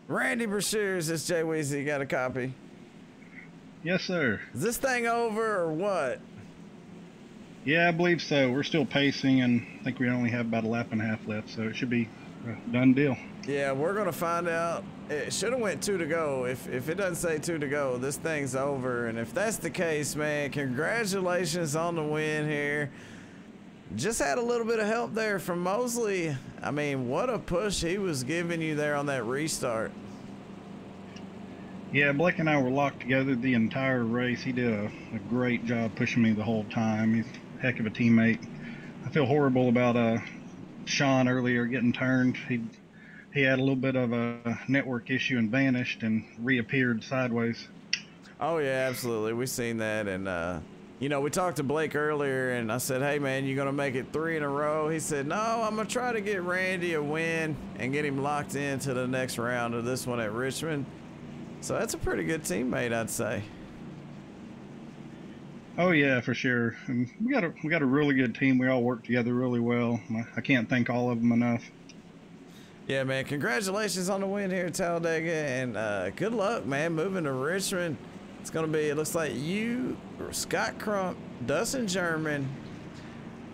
Speaker 1: Randy Brashears, it's Jay Weezy. Got a copy?
Speaker 4: Yes, sir.
Speaker 1: Is this thing over or what?
Speaker 4: Yeah, I believe so. We're still pacing, and I think we only have about a lap and a half left, so it should be a done deal.
Speaker 1: Yeah, we're gonna find out. It should have went 2 to go. If it doesn't say 2 to go, this thing's over. And if that's the case, man, congratulations on the win here. Just had a little bit of help there from Moseley. I mean, what a push he was giving you there on that restart.
Speaker 4: Yeah, Blake and I were locked together the entire race. He did a great job pushing me the whole time. He's a heck of a teammate. I feel horrible about Sean earlier getting turned. He had a little bit of a network issue and vanished and reappeared sideways.
Speaker 1: Oh, yeah, absolutely. We've seen that. And, you know, we talked to Blake earlier, and I said, hey, man, you going to make it 3 in a row? He said, no, I'm going to try to get Randy a win and get him locked into the next round of this one at Richmond. So that's a pretty good teammate, I'd say.
Speaker 4: Oh, yeah, for sure. And we got a really good team. We all work together really well. I can't thank all of them enough.
Speaker 1: Yeah, man, congratulations on the win here at Talladega, and good luck, man, moving to Richmond. It's going to be, it looks like you, Scott Crump, Dustin German,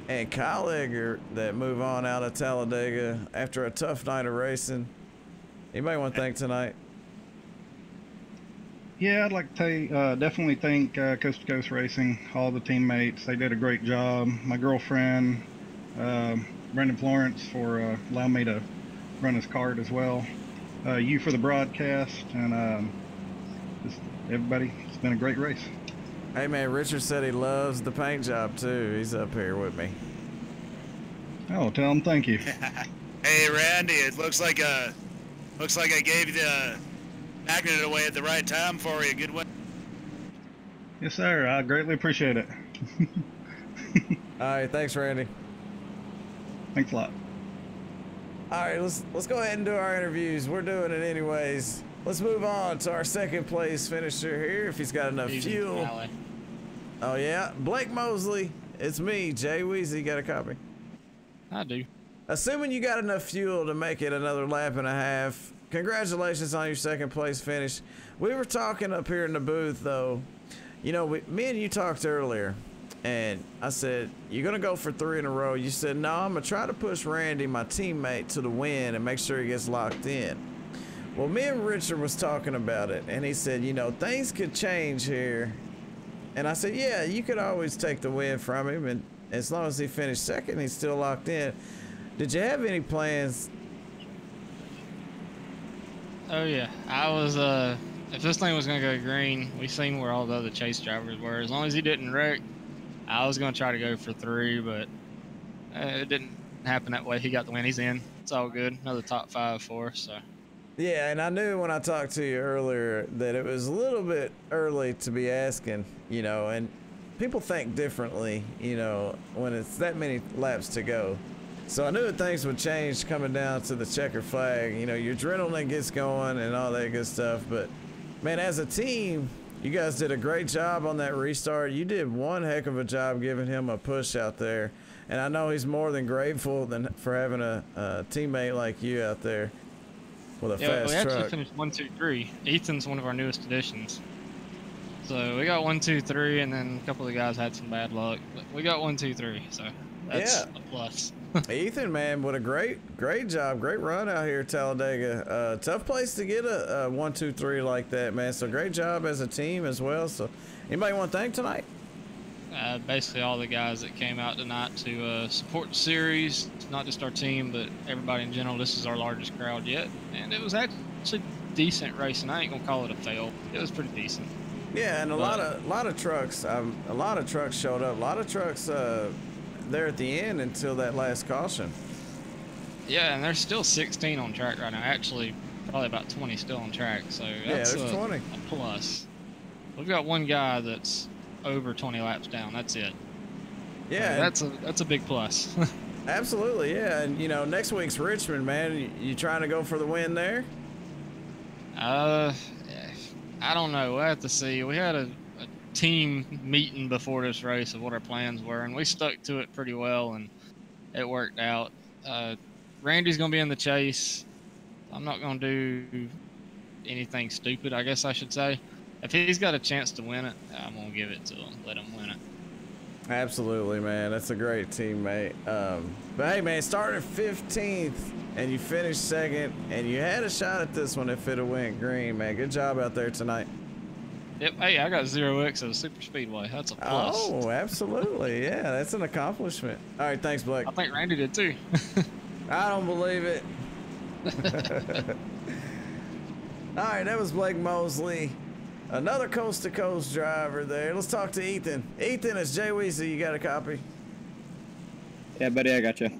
Speaker 1: and Kyle Edgar that move on out of Talladega after a tough night of racing. Anybody want to thank tonight?
Speaker 4: Yeah, I'd like to definitely thank Coast to Coast Racing, all the teammates. They did a great job. My girlfriend, Brendan Florence, for allowing me to run his card as well. You for the broadcast, and just everybody. It's been a great race.
Speaker 1: Hey, man, Richard said he loves the paint job, too. He's up here with me.
Speaker 4: Oh, tell him thank you.
Speaker 7: Hey, Randy, it looks like I gave you the magnet away at the right time for you. Good win.
Speaker 4: Yes, sir. I greatly appreciate it.
Speaker 1: All right, thanks, Randy.
Speaker 4: Thanks a lot.
Speaker 1: All right, let's go ahead and do our interviews. We're doing it anyways. Let's move on to our second place finisher here, if he's got enough fuel. Oh, yeah. Blake Moseley. It's me, Jay Weezy. Got a copy?
Speaker 6: I do.
Speaker 1: Assuming you got enough fuel to make it another lap and a half, congratulations on your second place finish. We were talking up here in the booth, though. You know, me and you talked earlier, and I said, you're going to go for 3 in a row. You said, no, I'm going to try to push Randy, my teammate, to the win and make sure he gets locked in. Well, me and Richard was talking about it, and he said, you know, things could change here. And I said, yeah, you could always take the win from him, and as long as he finished second, he's still locked in. Did you have any plans?
Speaker 6: Oh, yeah. I was, if this thing was going to go green, we seen where all the other chase drivers were. As long as he didn't wreck, I was going to try to go for 3, but it didn't happen that way. He got the win. He's in. It's all good. Another top 5 for us, so.
Speaker 1: Yeah, and I knew when I talked to you earlier that it was a little bit early to be asking, you know, and people think differently, you know, when it's that many laps to go. So I knew that things would change coming down to the checker flag. You know, your adrenaline gets going and all that good stuff, but Man, as a team, you guys did a great job on that restart. You did one heck of a job giving him a push out there. And I know he's more than grateful for having a teammate like you out there with a fast
Speaker 6: we actually
Speaker 1: truck.
Speaker 6: finished 1, 2, 3. Ethan's one of our newest additions. So we got 1, 2, 3, and then a couple of the guys had some bad luck. But we got 1, 2, 3, so that's a plus.
Speaker 1: Ethan, man, what a great job, great run out here at Talladega. Tough place to get a 1, 2, 3 like that, man. So great job as a team as well. So anybody want to thank tonight?
Speaker 6: Basically all the guys that came out tonight to support the series, not just our team, but everybody in general. This is our largest crowd yet, and it was actually decent racing. I ain't gonna call it a fail. It was pretty decent.
Speaker 1: Yeah, and a lot of trucks. A lot of trucks showed up. A lot of trucks there at the end until that last caution.
Speaker 6: Yeah, and there's still 16 on track right now. Actually, probably about 20 still on track. So that's
Speaker 1: there's 20.
Speaker 6: A plus. We've got one guy that's over 20 laps down. That's it.
Speaker 1: Yeah,
Speaker 6: that's a big plus.
Speaker 1: Absolutely, yeah. And you know, next week's Richmond, man. You trying to go for the win there?
Speaker 6: I don't know. We'll have to see. We had a team meeting before this race of what our plans were, and we stuck to it pretty well, and it worked out. Randy's gonna be in the chase. I'm not gonna do anything stupid, I guess I should say. If he's got a chance to win it, I'm gonna give it to him. Let him win it.
Speaker 1: Absolutely, man. That's a great teammate. But hey, man, started 15th and you finished second, and you had a shot at this one if it had went green, man. Good job out there tonight.
Speaker 6: Yep. Hey, I got 0x at a super speedway. That's a plus.
Speaker 1: Oh, absolutely. Yeah, that's an accomplishment. All right, thanks, Blake.
Speaker 6: I think Randy did too.
Speaker 1: I don't believe it. All right, that was Blake Moseley. Another coast-to-coast driver there. Let's talk to Ethan. Ethan, it's Jay Weezy. You got a copy?
Speaker 9: Yeah, buddy, I got you.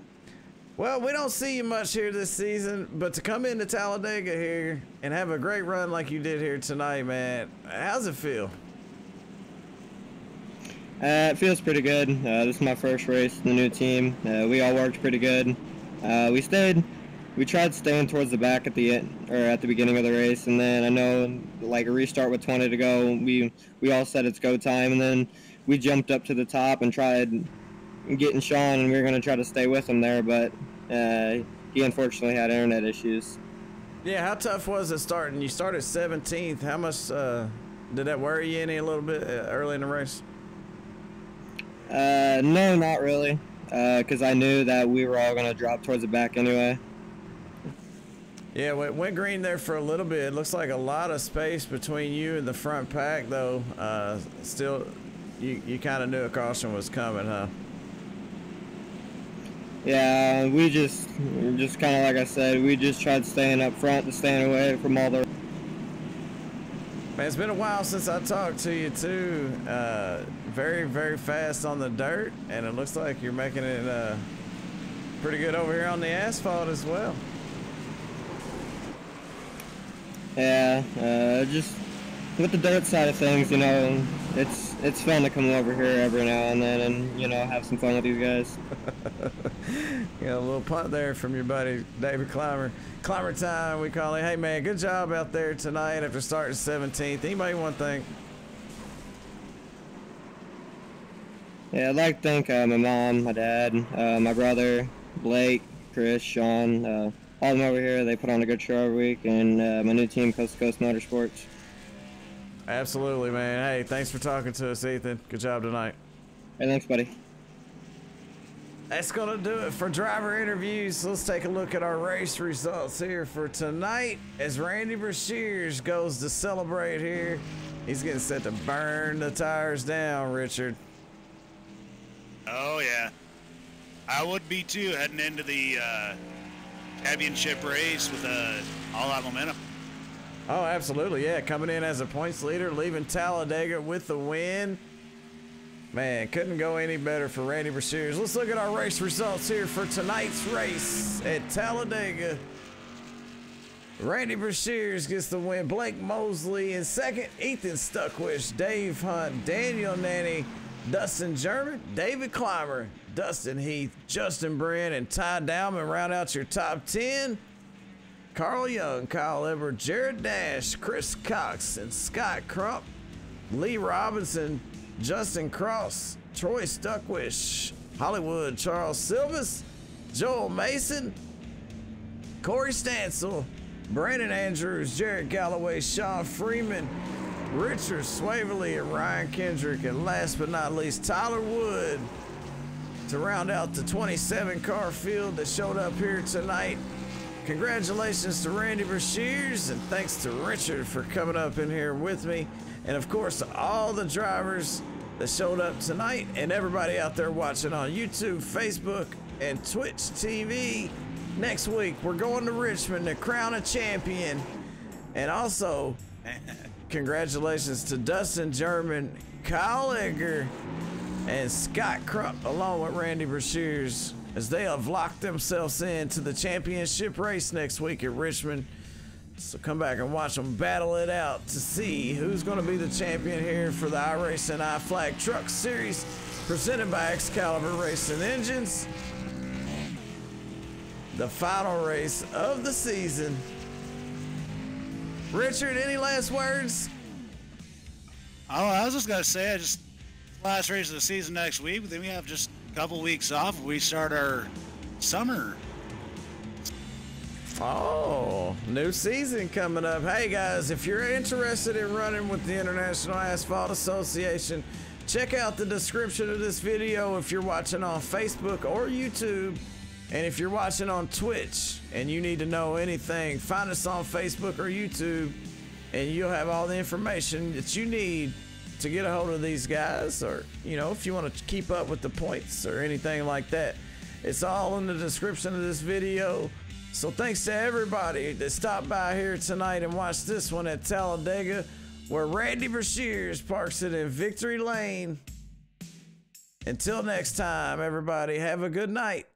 Speaker 1: Well, we don't see you much here this season, but to come into Talladega here and have a great run like you did here tonight, man, how's it feel?
Speaker 9: It feels pretty good. This is my first race in the new team. We all worked pretty good. We tried staying towards the back at the end, or at the beginning of the race, and then I know, like a restart with 20 to go, we all said it's go time, and then we jumped up to the top and tried getting Sean, and we were going to try to stay with him there, but he unfortunately had internet issues.
Speaker 1: Yeah, how tough was it starting? You started 17th. How much did that worry you any a little bit early in the race?
Speaker 9: No, not really, because I knew that we were all going to drop towards the back anyway.
Speaker 1: Yeah, it went green there for a little bit. It looks like a lot of space between you and the front pack, though. Still, you kind of knew a caution was coming, huh?
Speaker 9: Yeah, we just kind of like I said, we just tried staying up front to staying away from all the...
Speaker 1: Man, it's been a while since I talked to you, too. Very, very fast on the dirt, and it looks like you're making it pretty good over here on the asphalt as well.
Speaker 9: Yeah, just with the dirt side of things, you know, it's fun to come over here every now and then and, you know, have some fun with these guys.
Speaker 1: Yeah, a little punt there from your buddy David Climber. Climber time, we call it. Hey, man, good job out there tonight after starting 17th. Anybody want to thank?
Speaker 9: Yeah, I'd like to thank my mom, my dad, my brother, Blake, Chris, Sean, all of them over here. They put on a good show every week, and my new team, Coast to Coast Motorsports.
Speaker 1: Absolutely, man. Hey, thanks for talking to us, Ethan. Good job tonight.
Speaker 9: Hey, thanks, buddy.
Speaker 1: That's going to do it for driver interviews. Let's take a look at our race results here for tonight as Randy Brashears goes to celebrate here. He's getting set to burn the tires down, Richard.
Speaker 7: Oh, yeah. I would be, too, heading into the championship race with all-out momentum.
Speaker 1: Oh, absolutely, yeah. Coming in as a points leader, leaving Talladega with the win. Man, couldn't go any better for Randy Brashears. Let's look at our race results here for tonight's race at Talladega. Randy Brashears gets the win. Blake Moseley in second. Ethan Stuckwisch, Dave Hunt, Daniel Nanny, Dustin German, David Climber, Dustin Heath, Justin Bryn, and Ty Dowman round out your top 10. Carl Young, Kyle Edward, Jared Dash, Chris Cox, and Scott Crump, Lee Robinson, Justin Cross, Troy Stuckwisch, Hollywood, Charles Silvas, Joel Mason, Corey Stansel, Brandon Andrews, Jared Galloway, Sean Freeman, Richard Swaverly, and Ryan Kendrick, and last but not least, Tyler Wood, to round out the 27 car field that showed up here tonight. Congratulations to Randy Brashears, and thanks to Richard for coming up in here with me, and of course to all the drivers that showed up tonight, and everybody out there watching on YouTube, Facebook, and Twitch TV. Next week we're going to Richmond to crown a champion, and also congratulations to Dustin German, Kyle Edgar, and Scott Crump, along with Randy Brashears, as they have locked themselves into the championship race next week at Richmond. So come back and watch them battle it out to see who's going to be the champion here for the iRacing iFlag Truck Series, presented by Xcaliber Racing Engines. The final race of the season. Richard, any last words?
Speaker 7: Oh, I was just gonna say, last race of the season next week. Then we have just a couple weeks off. We start our summer.
Speaker 1: Oh, new season coming up. Hey guys, if you're interested in running with the International Asphalt Association, check out the description of this video if you're watching on Facebook or YouTube. And if you're watching on Twitch and you need to know anything, find us on Facebook or YouTube, and you'll have all the information that you need to get a hold of these guys, or, you know, if you want to keep up with the points or anything like that. It's all in the description of this video. So thanks to everybody that stopped by here tonight and watched this one at Talladega, where Randy Brashears parks it in Victory Lane. Until next time, everybody, have a good night.